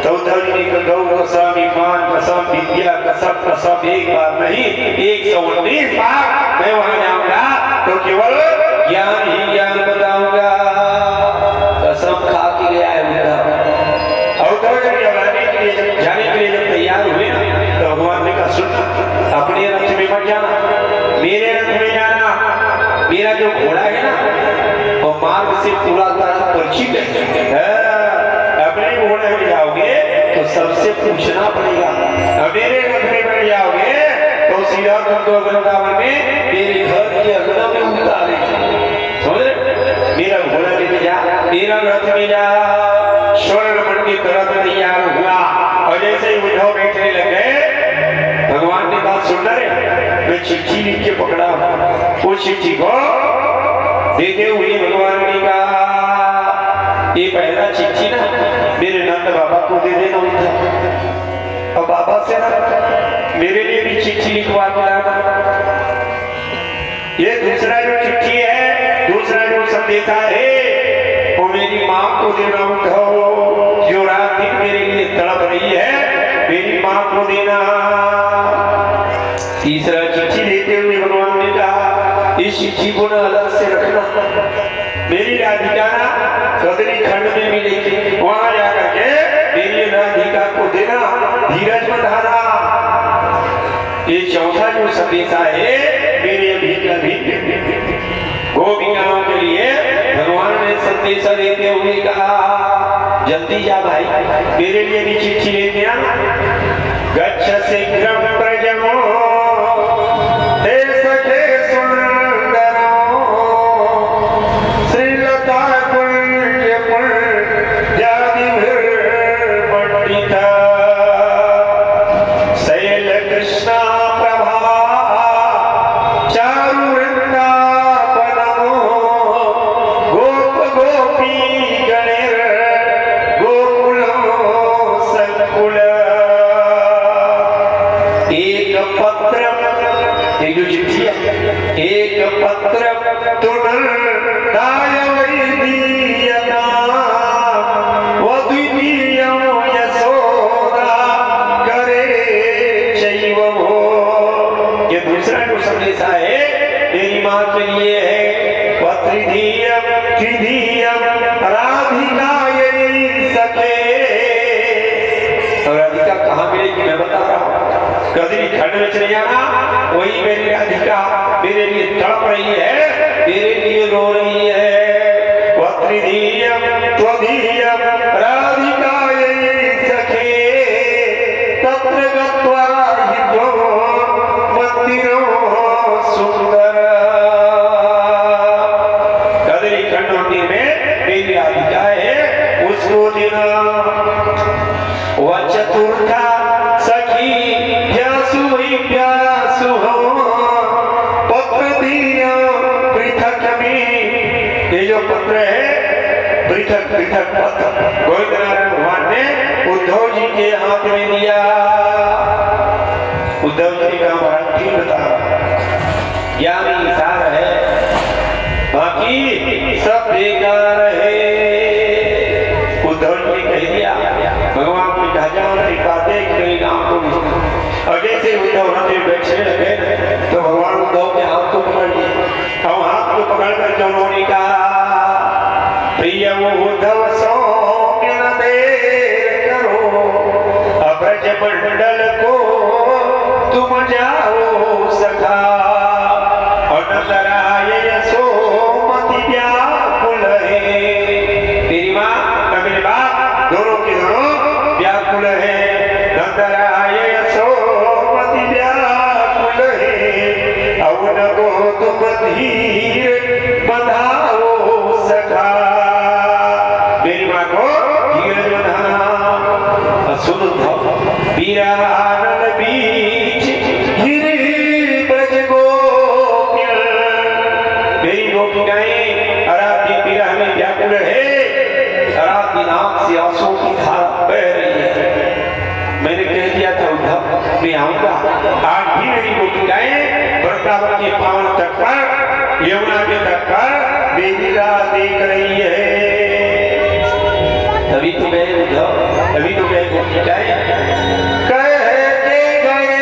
तो उद्धव जी ने गौ कसम ईमान कसम विद्या कसम कसम एक बार नहीं 119 बार मैं वहां जाऊंगा, तो केवल ज्ञान ही ज्ञान बताऊंगा। कसम खा के गया है उद्धव। और उद्धव जब जाने के लिए जब तैयार हुए ना, तो भगवान ने कहा, सुन, अपने रथ में मत जाना, मेरे रथ में जाना। मेरा जो घोड़ा है ना वो मार्ग से पूरा तरह परिचित है। अपने घोड़े में जाओगे तो सबसे पूछना पड़ेगा, मेरे रथ में बैठ जाओगे तो सीधा तुमको वृंदावन में मेरे घर के अंगना में उतारे। मेरा घोड़ा लेके जा, मेरा रथ में जा। स्वर्ण मंडित रथ तैयार हुआ और जैसे ही उद्धव बैठने लगे, भगवान ने कहा, सुन रे, मैं चिट्ठी लिख के पकड़ा, वो चिट्ठी को देते हुए भगवान ने कहा, ये पहला चिट्ठी ना मेरे नंद बाबा को दे देना उद्धव, और बाबा से ना मेरे लिए भी चिट्ठी लिखवा के लाना। ये दूसरा जो चिट्ठी है, दूसरा जो संदेशा है, वो मेरी माँ को देना उद्धव, जो रात दिन मेरे लिए तड़प रही है, मेरी माँ को देना। तीसरा चिट्ठी देते हुए भगवान ने कहा, इस चिट्ठी को ना अलग से रखना, मेरी राधिका ना कदरी खंड में मिलेगी, वहां जाकर के मेरी राधिका को देना, धीरज बंधाना। ये चौथा जो संदेशा है मेरे अभी गोपिकाओं के लिए भगवान ने संदेशा देते हुए कहा, जल्दी जा भाई, मेरे लिए भी चिट्ठी लेके आ। गच्छ शीघ्रं प्रजमो हे सखे सुंदरो श्रीलता कुंज पुंजादिभिर्मंडिता शैल कृष्णा प्रभा चारु वृंदावनमो गोप गोपी गणेर गोकुलो संकुल। एक पत्र, एक जो चिट्ठी है, एक पत्र तुनर्दाय वैदीयता वद्वितीयं यशोदा करे चैव भो। ये दूसरा जो संदेशा है मेरी माँ के लिए है, पत्रिधीयं त्रिधीयं राधिकायै सखे। और राधिका कहाँ मिलेगी मैं बता रहा हूँ, कदरी खंड में चले जाना, वही मेरी राधिका मेरे लिए तड़प रही है, मेरे लिए रो रही है। वत्रिधीयं त्वधीयं राधिकायै सखे तत्र गत्वा हितो मंदिरो सुंदर। कदरी खंड मंदिर में मेरी राधिका है, उसको देना। वह चतुर्था मृतक पत्र गोविंद नारायण भगवान ने उद्धव जी के हाथ में दिया। उद्धव जी का महाराज ठीक बता ज्ञानी सार है, बाकी सब बेकार है। उद्धव जी ने कह दिया, भगवान ने कहा जाओ बातें करेगा आपको। और जैसे उद्धव में बैठे लगे तो भगवान उद्धव के हाथ को पकड़ लिए और हाथ को पकड़ कर उन्होंने कहा, प्रिय उद्धव सौम्य न देर करो, अब्रज मंडल को तुम जाओ सखा, और नंदराय यशोमति व्याकुल है। तेरी माँ और मेरे बाप दोनों के दोनों व्याकुल है। नंदराय यशोमति व्याकुल है, अब न को तुम धीर बंधाओ सखा। मेरी माँ को धीरज बंधाना। सुन वीरानल बीच गिरी ब्रज गोपियां, मेरी गोपिकाएं आराध्य विरह में व्याकुल है, आराध्य नाम से आंसू की धारा बह रही है। मैंने कह दिया था उद्धव मैं आऊंगा, आज भी मेरी गोपिकाएं वृंदावन के पावन तट पर, यमुना के तट पर मेरी राह देख रही है। तभी तो गए उद्धव, तभी तो गए गोपिकाएं कह के गए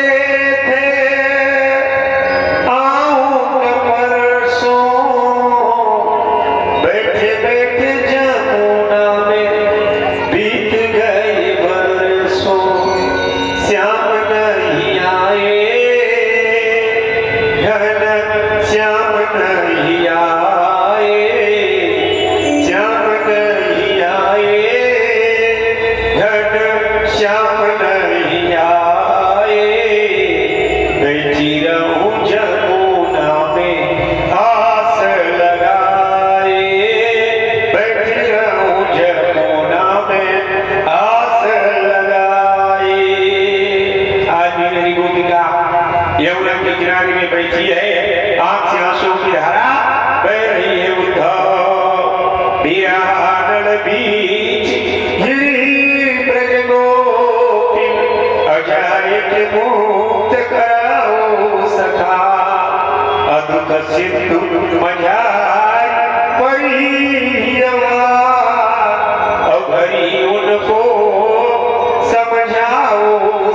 थे आऊंगा परसों, बैठे बैठे जमुना में बीत गए बरसों, श्याम नहीं आए घन, श्याम नहीं आए, श्याम नहीं आए घन, श्याम नहीं आए। बैठी रहूं जमुना में आस लगाए, बैठी रहूं जमुना में आस लगाए। आज भी मेरी गोपिका यमुना के किनारे में बैठी है, आंख से आंसू की धारा बह रही है। उद्धव वीरानल बीच गिरी ब्रज गोपी, अजाए के मुक्त कराओ सखा, अदुख सिंधु मझार पड़ी रवा, अभरी उनको समझाओ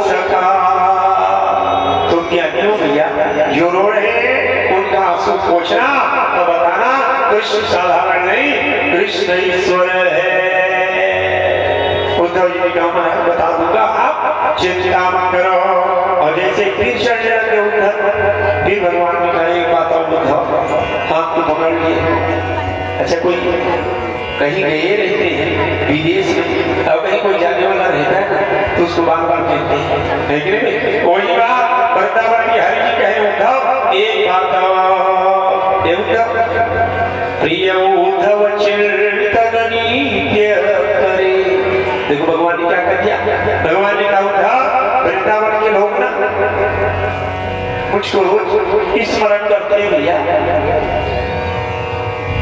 सखा। तो क्या क्यों भैया जो रो रहे उनका आंसू पोछना और बताना कृष्ण साधारण नहीं, कृष्ण ईश्वर है। उद्धव जी ने कहा मैं बता दूंगा, आप चिंता मत करो। और जैसे फिर चढ़ने लगे उद्धव, फिर भगवान ने कहा एक बात और उद्धव, हाथ को पकड़ लिए। अच्छा कोई कहीं गए रहते हैं विदेश में, अब कहीं कोई जाने वाला रहता है तो उसको बार बार कहते हैं, वही बात वृंदावन की हरि जी कहे उद्धव एक बात उद्धव, प्रिय उद्धव चिंतन नित्य करे। देखो भगवान ने क्या कर दिया, भगवान ने कहा उद्धव वृंदावन के लोग ना मुझको रोज स्मरण करते हैं भैया,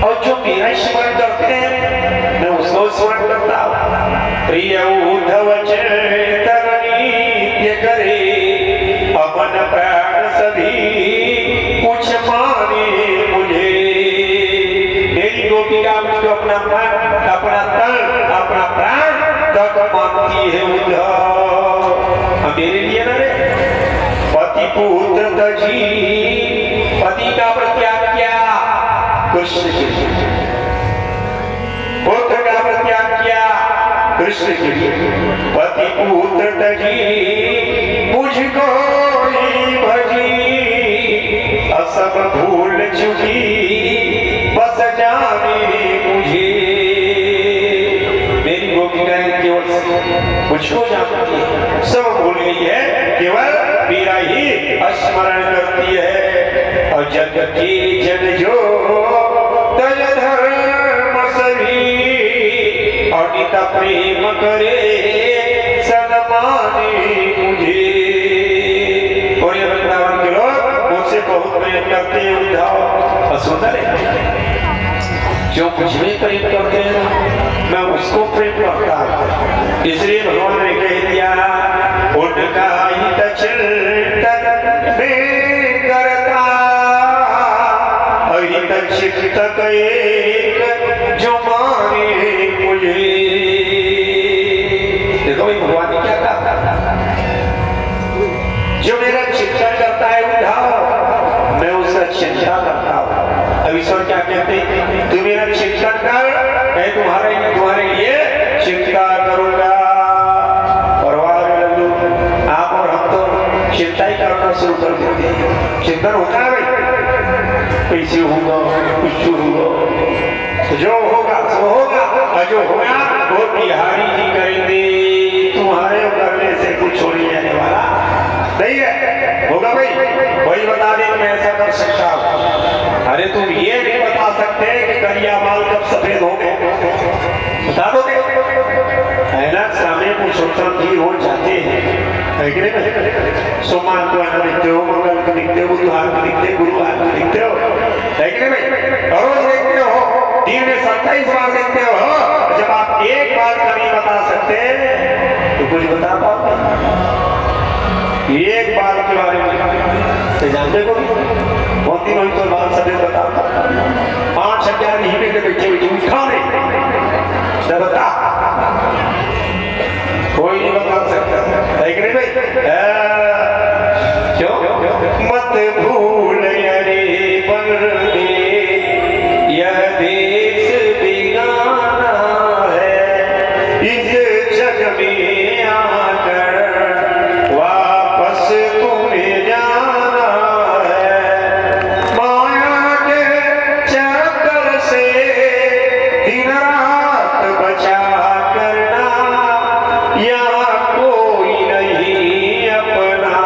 और जो मेरा स्मरण करते हैं मैं उसको स्मरण करता हूं। प्रिय उद्धव चिंतन नित्य करे, अपन प्राण सभी कुछ माने मुझे। मेरी गोपिका मुझको अपना प्राण, अपना तन, अपना प्राण तक मानती है उद्धव। मेरे लिए न रे पति पुत्र तजी, पति का प्रत्याग किया कृष्ण के लिए, पुत्र का प्रत्याग किया कृष्ण के लिए, पति पुत्र तजी मुझको ही भजी, असब भूल चुकी बस जाने मुझे। मेरी गोपिकाएं केवल मुझको जानती है, सब भूल गई है, केवल मेरा ही स्मरण करती है। और जग के जन जो तज धर्म सभी, और निता प्रेम करे सनमाने मुझे। और ये वृंदावन के लोग मुझसे बहुत प्रेम करते हैं उद्धव। और सुंदर है जो कुछ भी प्रेम करते हैं मैं उसको प्रेम करता हूं। इसलिए भगवान ने कह दिया उनका हित चिंतन में करता अहित चिंतक एक जो माने मुझे। देखो भाई भगवान ने क्या कहा, जो मेरा चिंतन करता है उठाओ मैं उसका चिंता करता हूं। अब ईश्वर क्या कहते हैं, तू मेरा चिंतन कर, मैं तुम्हारे लिए चिंता करूंगा। परवाह लल्लू आप और हम तो चिंता ही करना शुरू कर देते हैं। चिंतन होता है भाई, कैसे होगा कुछ होगा, तो जो होगा सो होगा और जो होगा वो बिहारी जी करेंगे, तुम्हारे करने से कुछ हो नहीं जाने वाला नहीं है। होगा भाई, वही बता दे मैं ऐसा कर सकता हूं। अरे तुम ये नहीं बता सकते कि करिया बाल कब सफेद हो गए, बता दोगे? ऐना सामने पुरुषोत्तम जी हो जाते हैं, सोमवार को आना दिखते हो, मंगल को दिखते हो, बुधवार को दिखते हो, गुरुवार को दिखते हो, रोज देखते हो, दिन में 27 बार देखते हो। जब आप एक बार का नहीं बता सकते तो कुछ बता पाओगे? एक बार के बारे में तो जानते को बहुत दिन हुई तो बात सभी बताता 5,000 महीने के बच्चे उठा नहीं बता, कोई नहीं बता सकता है कि नहीं भाई? क्यों मत भूल रे बंदे यह देश बेगाना है, इस जग में आकर वापस तुम्हें जाना है। माया के चक्कर से दिन रात बचा करना, यहाँ कोई नहीं अपना।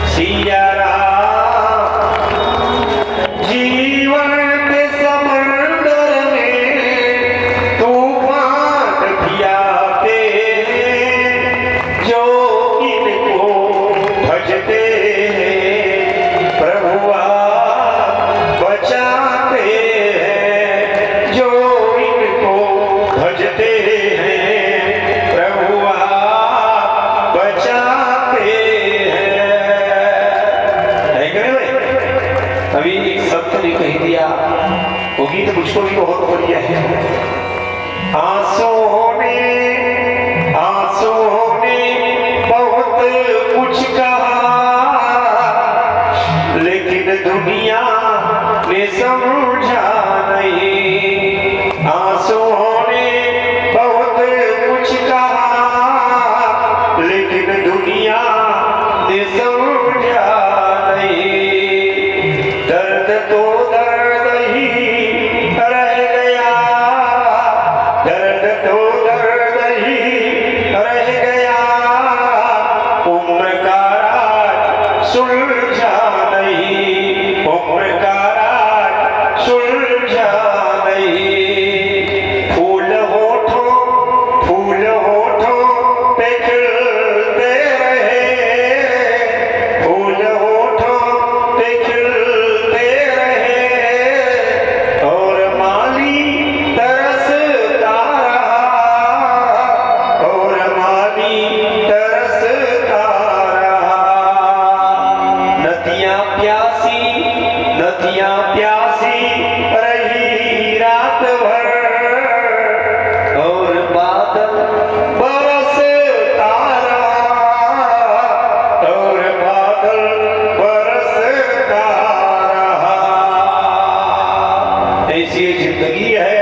सिया जीवन के समंदर में तूफान भी आते हैं, जो इनको भजते हैं प्रभु आप बचाते हैं, जो इनको भजते हैं प्रभु आप बचाते हैं। है कि नहीं भाई? अभी एक संत ने कह दिया, वो गीत मुझको भी बहुत बढ़िया है। आंसुओं ने बहुत कुछ कहा, लेकिन दुनिया ने समझा नहीं। आंसुओं ने बहुत कुछ कहा, लेकिन दुनिया ने समझा नहीं। दर्द तो दर्द ही रह गया, दर्द तो दर्द ही रह गया, उम्र का राज सुलझा नहीं, उम्र का राज सुलझा नहीं। फूल होठों पे खिलते रहे, फूल होठों पे खिलते रहे, और माली तरसता रहा, और माली तरसता रहा। नदियां प्यासी रही रात भर, और बादल बरसता रहा, और बादल बरसता रहा। ऐसी ये जिंदगी है,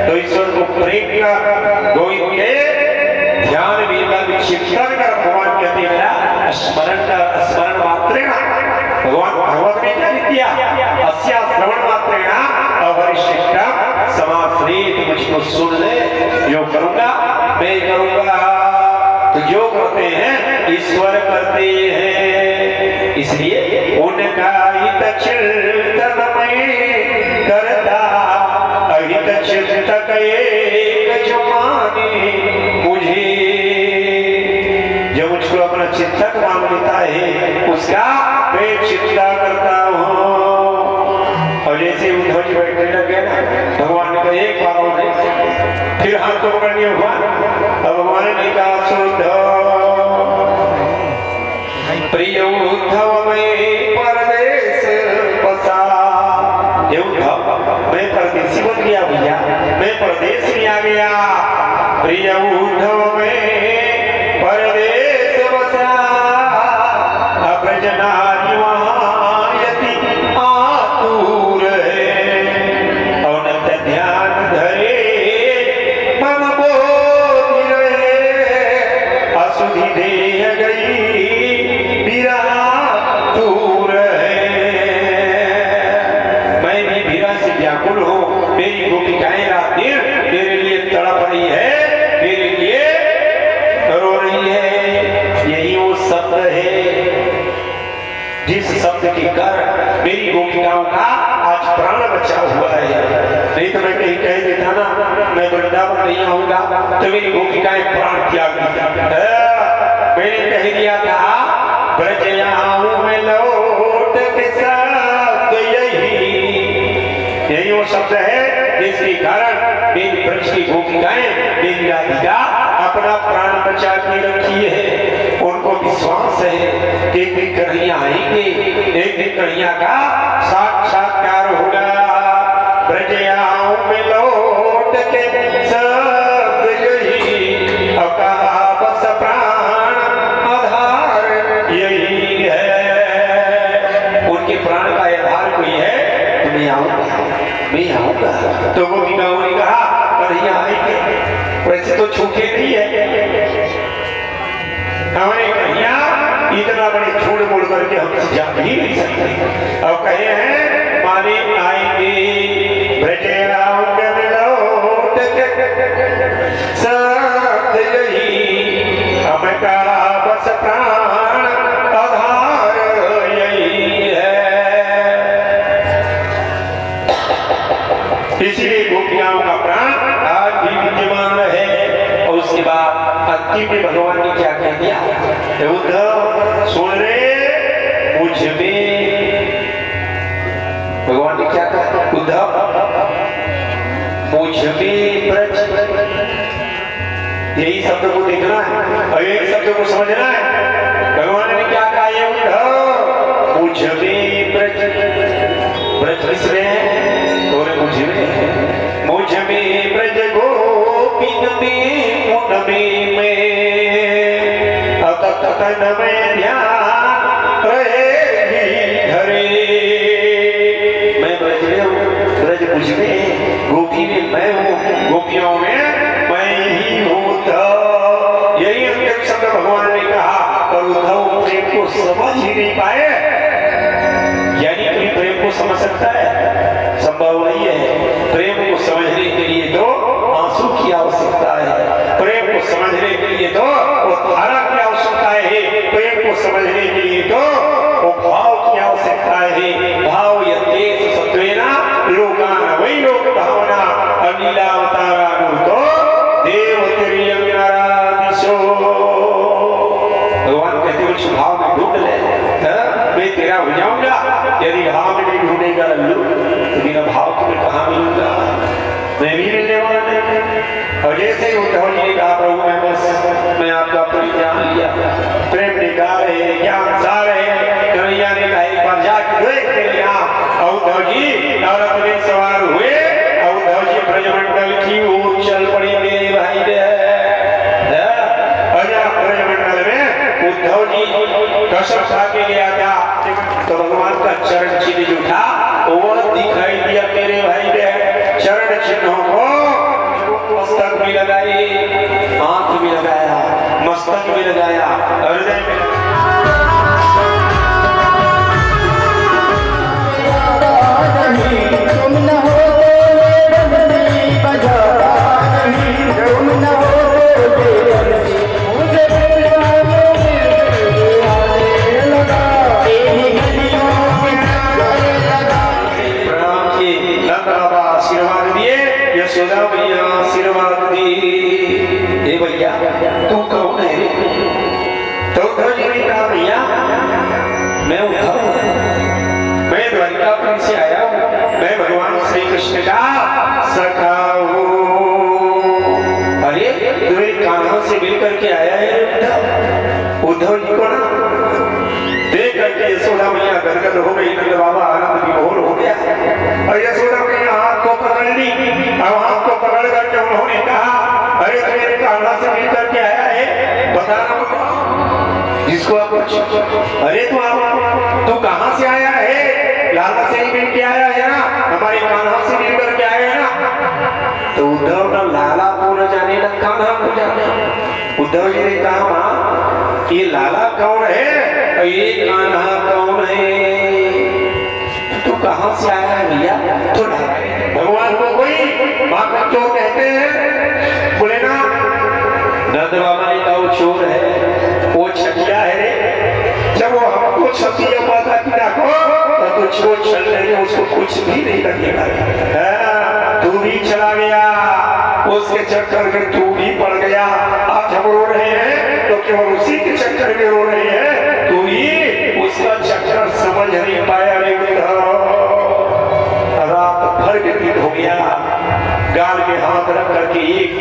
तो ईश्वर को प्रेम कर, गोविंद के ध्यान में चिंतन कर। भगवान कहते हैं मेरा स्मरण मात्रेण, भगवान भगवत ने क्या किया, अस्या श्रवण मात्रेण अवरिष्ठम समाश्रित, मुझको सुन ले, जो करूंगा मैं करूंगा। तो जो करते हैं ईश्वर करते हैं, इसलिए उनका हित चिंतन मैं करता अहित चिंतक एक जो माने मुझे। जो मुझको अपना चिंतक मान लेता है उसका मैं चिंता करता हूँ। फिर हाथ को पकड़ लिया भगवान। अब भगवान ने कहा प्रिय उद्धव में परदेश बसा। ये उद्धव मैं परदेसी बन गया भैया, मैं परदेश में आ गया। प्रिय उद्धव में परदेश बसा, अब्रज नारी वहाँ यति आतुर है। और न ध्यान धरे मन बोधि रहे, असुधि देह गई दूर है। मैं भी भीरा से व्याकुल हूँ, मेरी गोपिकाएं रात दिन मेरे लिए तड़प रही है, मेरे लिए रो रही है। यही वो शब्द है जिस शब्द के कारण मेरी गोपिकाओं का आज प्राण बचा हुआ है। नहीं तो मैं कहीं कह देता ना मैं वृंदावन नहीं आऊंगा तो मेरी गोपिकाएं प्राण त्याग दी। मैंने कह दिया था ब्रज आऊं मैं लौट के साथ, यही वो शब्द है जिसके कारण मेरी ब्रज की गोपिकाएं मेरी राधिका अपना प्राण बचा के रखी है। उनको विश्वास है कि एक दिन कन्हैया आएंगे, एक दिन कन्हैया का साक्षात्कार होगा। ब्रज आऊं मैं लौट के साथ, यही अब कहा बस प्राण आधार यही है। उनके प्राण का आधार कोई है तो मैं आऊंगा। तो वो बिगाओं ने कहा कन्हैया आएंगे, वैसे तो छूटे नहीं है। हमारे कन्हैया इतना बड़े झूठ बोल करके हमसे जा ही नहीं सकते। अब कहे हैं माने आएंगे ब्रज आऊंगा मैं लौट के साथ, यही हम का बस प्राण आधार यही है। इसलिए गोपियाओं का प्राण आज भी विद्यमान है। और उसके बाद अंतिम में भगवान ने क्या कह दिया, उद्धव सुन रे मुझ में, भगवान ने क्या कहा, उद्धव मुझ में ब्रज, यही शब्द को देखना है और एक शब्द को समझना है। भगवान ने क्या कहा, ये उद्धव मुझ में ब्रज, ब्रज किसमें है और मुझ में ब्रज गोपिन में मुन में अततन में ध्यान रहेगी धरे। मैं ब्रज में हूँ, ब्रज मुझ में, गोपी में मैं हूँ, गोपियों में मैं ही हूँ। यही अंतिम शब्द भगवान ने कहा। पर उद्धव प्रेम को समझ ही नहीं पाए। यानी कि प्रेम को समझ सकता है, संभव नहीं है। प्रेम को समझने के लिए तो आंसू की आवश्यकता है, प्रेम को समझने के लिए तो वो धारा की आवश्यकता है, प्रेम को समझने के लिए तो वो भाव की आवश्यकता है। भाव यतेष सत्वेना लोकान वही लोक भावना अनिला अवतारानुतो देवतिर्यंगरादिशो। भगवान कहते कुछ भाव में ढूंढ ले, मैं तेरा हो जाऊंगा। यदि भाव में नहीं ढूंढेगा लल्लू तो मेरा भाव तुम्हें कहाँ मिलूंगा, मैं भी मिलने वाला नहीं। और जैसे ही उद्धव जी ने कहा प्रभु मैं आपका प्रेम जान लिया, प्रेम निकाल है, ज्ञान सार है, कन्हैया ने कहा एक बार जाके देख ले यहाँ। और उद्धव जी रथ में सवार हुए और उद्धव जी ब्रजमंडल की ओर चल पड़ी मेरे भाई ब्रजमंडल में उद्धव जी कसम खा के गया था तो भगवान का चरण चिन्ह जो था वो दिखाई दिया मेरे भाई बहन। चरण चिन्हों को मस्तक में लगाए, हाथ में लगाया, मस्तक में लगाया, हृदय में तुम न हो यशोदा भैया आशीर्वाद दी। हे भैया तू कौन है? तो उद्धव जी ने कहा भैया मैं उद्धव हूं, मैं द्वारिकापुरी से आया हूं, मैं भगवान श्री कृष्ण का सखा हूं। तो मेरे कान्हा से मिल करके आया है उद्धव जी को ना देख करके यशोदा मैया गदगद हो गई, नंद बाबा आनंद विभोर हो गया। और यशोदा मैया हाथ को पकड़ ली, और हाथ को पकड़ करके उन्होंने कहा, अरे तो मेरे कान्हा से मिल करके आया है, बताना जिसको आप अरे तू कहाँ से आया है? लाला से ही मिल के आया है ना, हमारे कान्हा से मिल करके आया है ना। तो उद्धव ना लाला को न जाने ना कान्हा को जाने। उद्धव जी ने कहा, माँ ये लाला कौन है और ये कान्हा कौन है? तू कहाँ से आया है भैया? तो भगवान को कोई माँ को क्यों कहते हैं? बोले ना नंद बाबा ने कहा वो चोर है, वो छठिया है रे। जब वो हमको छठिया माता की डाको तो चोर चल रहे, उसको कुछ भी नहीं लगेगा। तू भी चला गया, उसके चक्कर में तू भी पड़ गया। आज हम रो रहे हैं तो केवल उसी के चक्कर में रो रहे हैं, तू ही उसका चक्कर समझ नहीं पाया रे। रात भर व्यतीत हो गया, गाल में हाथ रख करके एक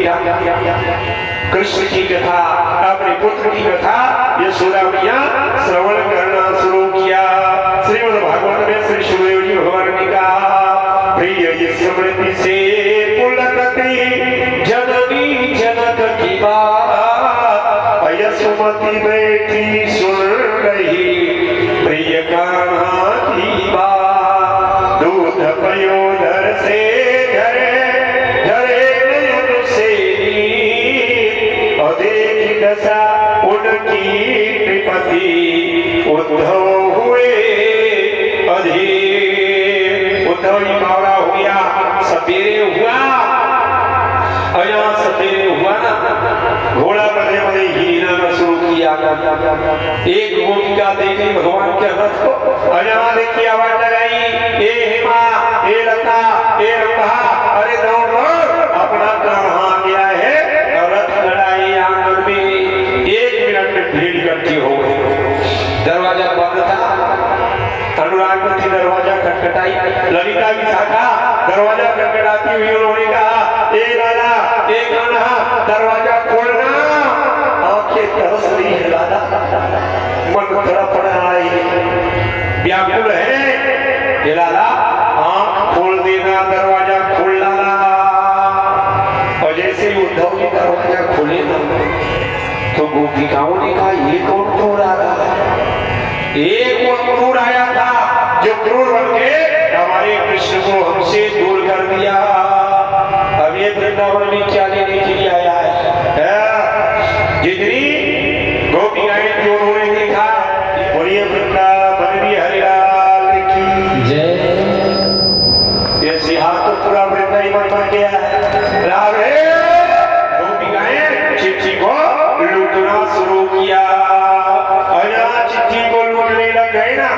कृष्ण की कथा, अपने पुत्र की कथा यशोदा मैया श्रवण करना शुरू किया। श्रीमद् भागवत में श्री सुखदेव जी भगवान ने कहा, प्रिय स्मृति से पुलकती जननी जनक की बात, यशोमती बैठी सुन रही प्रिय कान्हा की बात। दूध पयोधर से झरे झरे नयन से देखी दशा उनकी विपत्ति, उद्धव हुए अधीर। उद्धव जी बावड़ा हो गया, सवेरे हुआ और यहाँ सवेरे हुआ ना, घोड़ा बड़े बड़े हिलाना शुरू किया। एक गोपिका देखी भगवान के रथ को, और यहाँ देखी आवाज लगाई, ए हेमा, ए लता, ए रंभा, अरे दौड़ लो, अपना कान्हा गया है। रथ लड़ाई आंगन में 1 मिनट में भीड़ इकट्ठी हो गई। दरवाजा बंद था, अनुराग थी, दरवाजा खटखटाई। ललिता विशाखा दरवाजा खटखटाती हुई उन्होंने कहा, ए लाला, ए कान्हा, दरवाजा खोलना। आंखें तरस रही है लाला, मन तड़प रहा है, व्याकुल है। ये लाला आंख खोल देना, दरवाजा खोलना। और जैसे ही उद्धव जी दरवाजा खोले ना, तो गोपिकाओं ने कहा, ये कौन क्रूर आ रहा है? एक वो क्रूर आया था जो क्रूर बन के हमारे कृष्ण को हमसे दूर कर दिया। अब ये वृंदावन में क्या लेने के लिए आया है? जितनी गोपिकाएं जो उन्होंने देखा, और ये वृंदावन भी हरिलाल की जय। ये सिंहासन तो पूरा वृंदावन बन गया है। राधे गोपिकाएं चिट्ठी को लूटना शुरू किया, और यहाँ चिट्ठी को लूटने लग गए ना,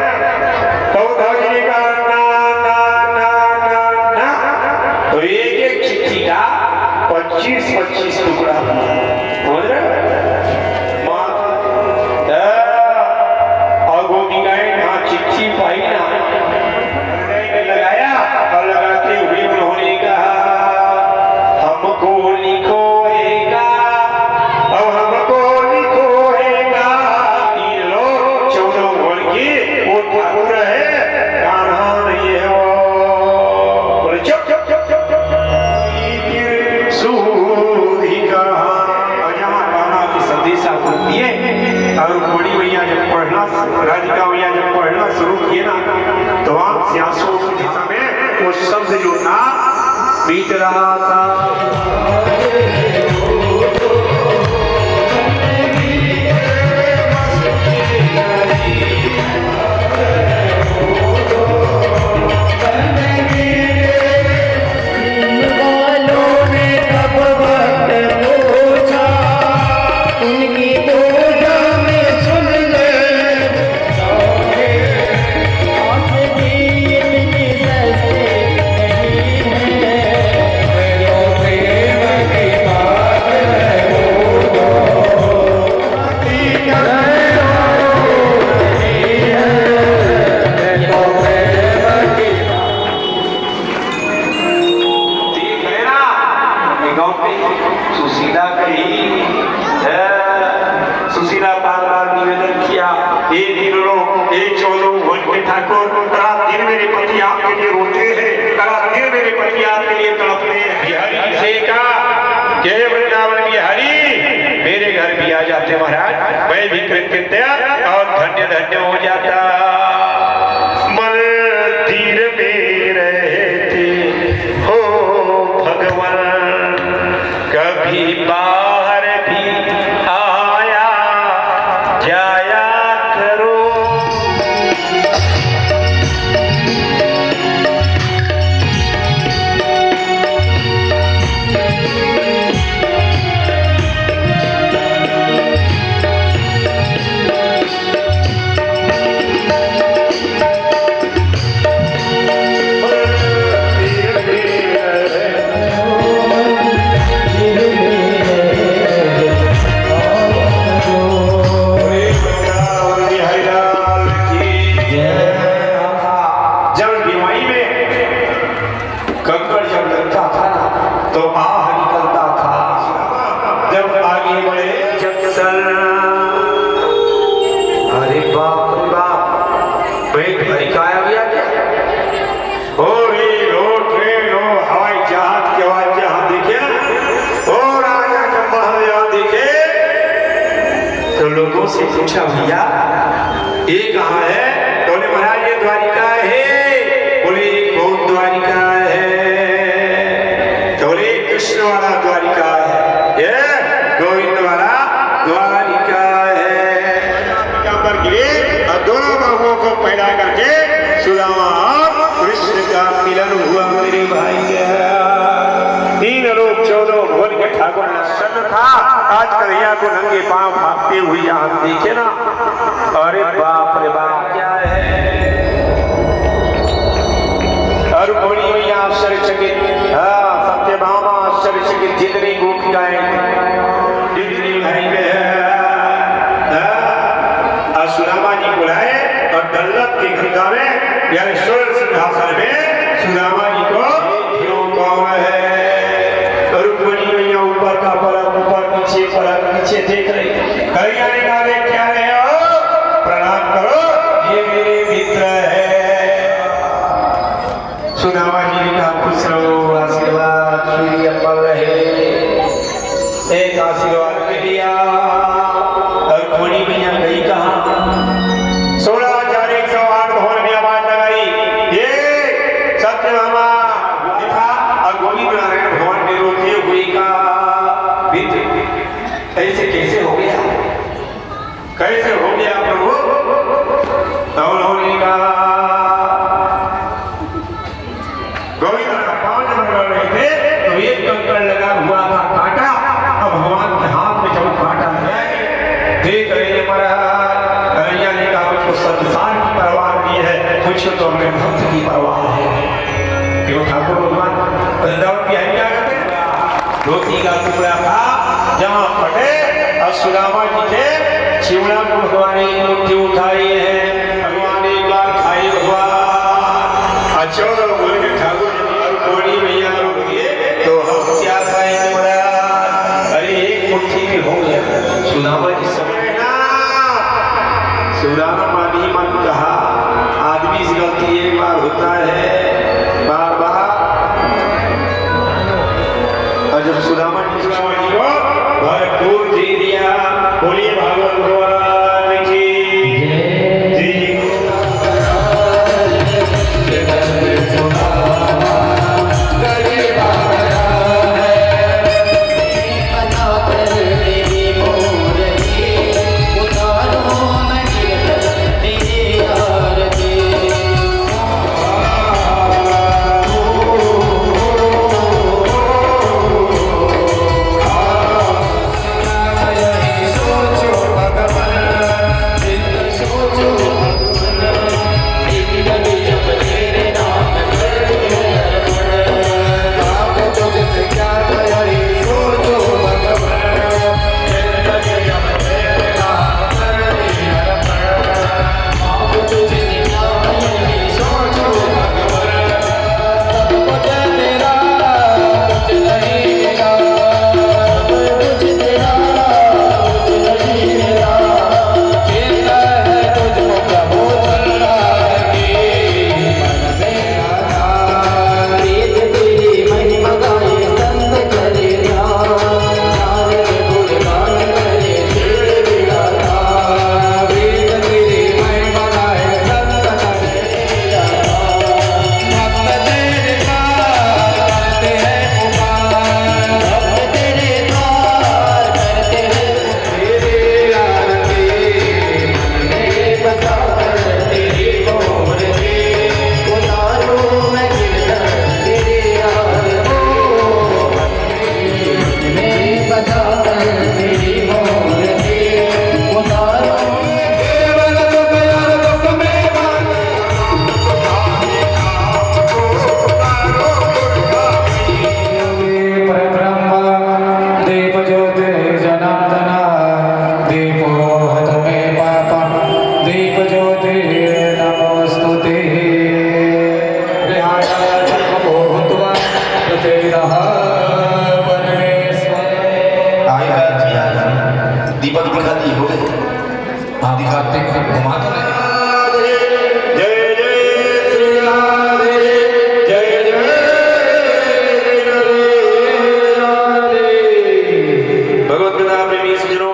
तो उद्धव जी ने कहा ना ना ना ना ना। तो एक एक चिट्ठी का 25-25 टुकड़ा समझ रहे? और गोपिकाएं यहाँ चिट्ठी पाई ना, लगाया, और लगाते हुए उन्होंने कहा, हमको लिखोएगा, अब हमको लिखोएगा। 3 लोग 14 भोर की वो ठाकुर है, कान्हा नहीं है वो। बोले चुप चुप चुप चुप चुप। यहाँ कान्हा की संदेशा होती है। और बड़ी मैया जब पढ़ना, राधिका मैया जब पढ़ना शुरू किए ना, तो आंख से आंसू की दिशा में वो शब्द जो था बीत रहा था। सुशीला कही, सुशीला बार बार निवेदन किया, हे दीनों, हे चोलों, भुवन के ठाकुर, रात दिन मेरे पति आपके लिए रोते हैं, रात दिन मेरे पति आपके लिए तड़पते हैं। बिहारी से कहा कि वृंदावन बिहारी मेरे घर भी आ जाते महाराज, मैं भी कृतज्ञ और धन्य धन्य हो जाता। मंदिर में रहते हो भगवान, कभी बाहर भी आया जाया करो। लोगों से पूछा भैया ये कहाँ है? बोले महाराज ये द्वारिका है। बोले कौन द्वारिका है? बोले कृष्ण वाला द्वारिका है, ये गोविंद वाला द्वारिका है। पर गिरे और दोनों बाहुओं को पैदा करके सुदामा और कृष्ण का मिलन हुआ मेरे भाई। तीन लोग 14 भुवन के ठाकुर सन था, आज कन्हैया को नंगे पांव भागते हुए यहाँ देखे ना, अरे बाप रे बाप क्या है। और बड़ी हुई आश्चर्यचकित, सत्यभामा आश्चर्यचकित, जितनी गोपिकाएं जितनी भाई में सुदामा जी बुलाए और दल्लत के गंगा में यानी स्वर्ग सिंहासन में सुदामा जी को कौन है? रुक्मणी मैया ऊपर का पलक, ऊपर नीचे देख रही। कन्हैया ने कहा क्या रहे हो? प्रणाम करो, ये मेरे मित्र है। सुदामा जी ने कहा खुश रहो, आशीर्वाद सूर्य पर रहे। एक आशीर्वाद दिया। और रुक्मणी मैया गई कहा? 16,108 भवन में आवाज लगाई, ये सत्यभामा और गोविंद नारायण भवन में रोते हुए का ऐसे कैसे हो गया? कैसे हो गया प्रभु? उन्होंने कहा गोविंद पांच मंगल रहे थे तो एक कंकड़ लगा हुआ था कांटा, अब भगवान के हाथ में जब कांटा है देख रहे कन्हैया ने कहा मुझको संसार की परवाह नहीं है, मुझको तो अपने भक्त की परवाह है। क्यों ठाकुर भगवान वृंदावन बिहारी क्या करते? रोटी का टुकड़ा था जहाँ फटे और सुदामा जी थे शिवड़ा को भगवान ने मुट्ठी उठाई है, भगवान ने एक बार खाई भगवान। अच्छा बोल के ठाकुर कोड़ी भैया रोक दिए तो हम क्या खाएंगे महाराज? अरे एक मुट्ठी में हो गया। सुदामा जी समझना, सुदामा मानी मन कहा आदमी से गलती एक बार होता है, बार बार। और जब सुदामा जी भक्ति को घुमा तो नहीं। जय जय श्री राधे, जय जय राधे। भगवत गीता प्रेमी सज्जनों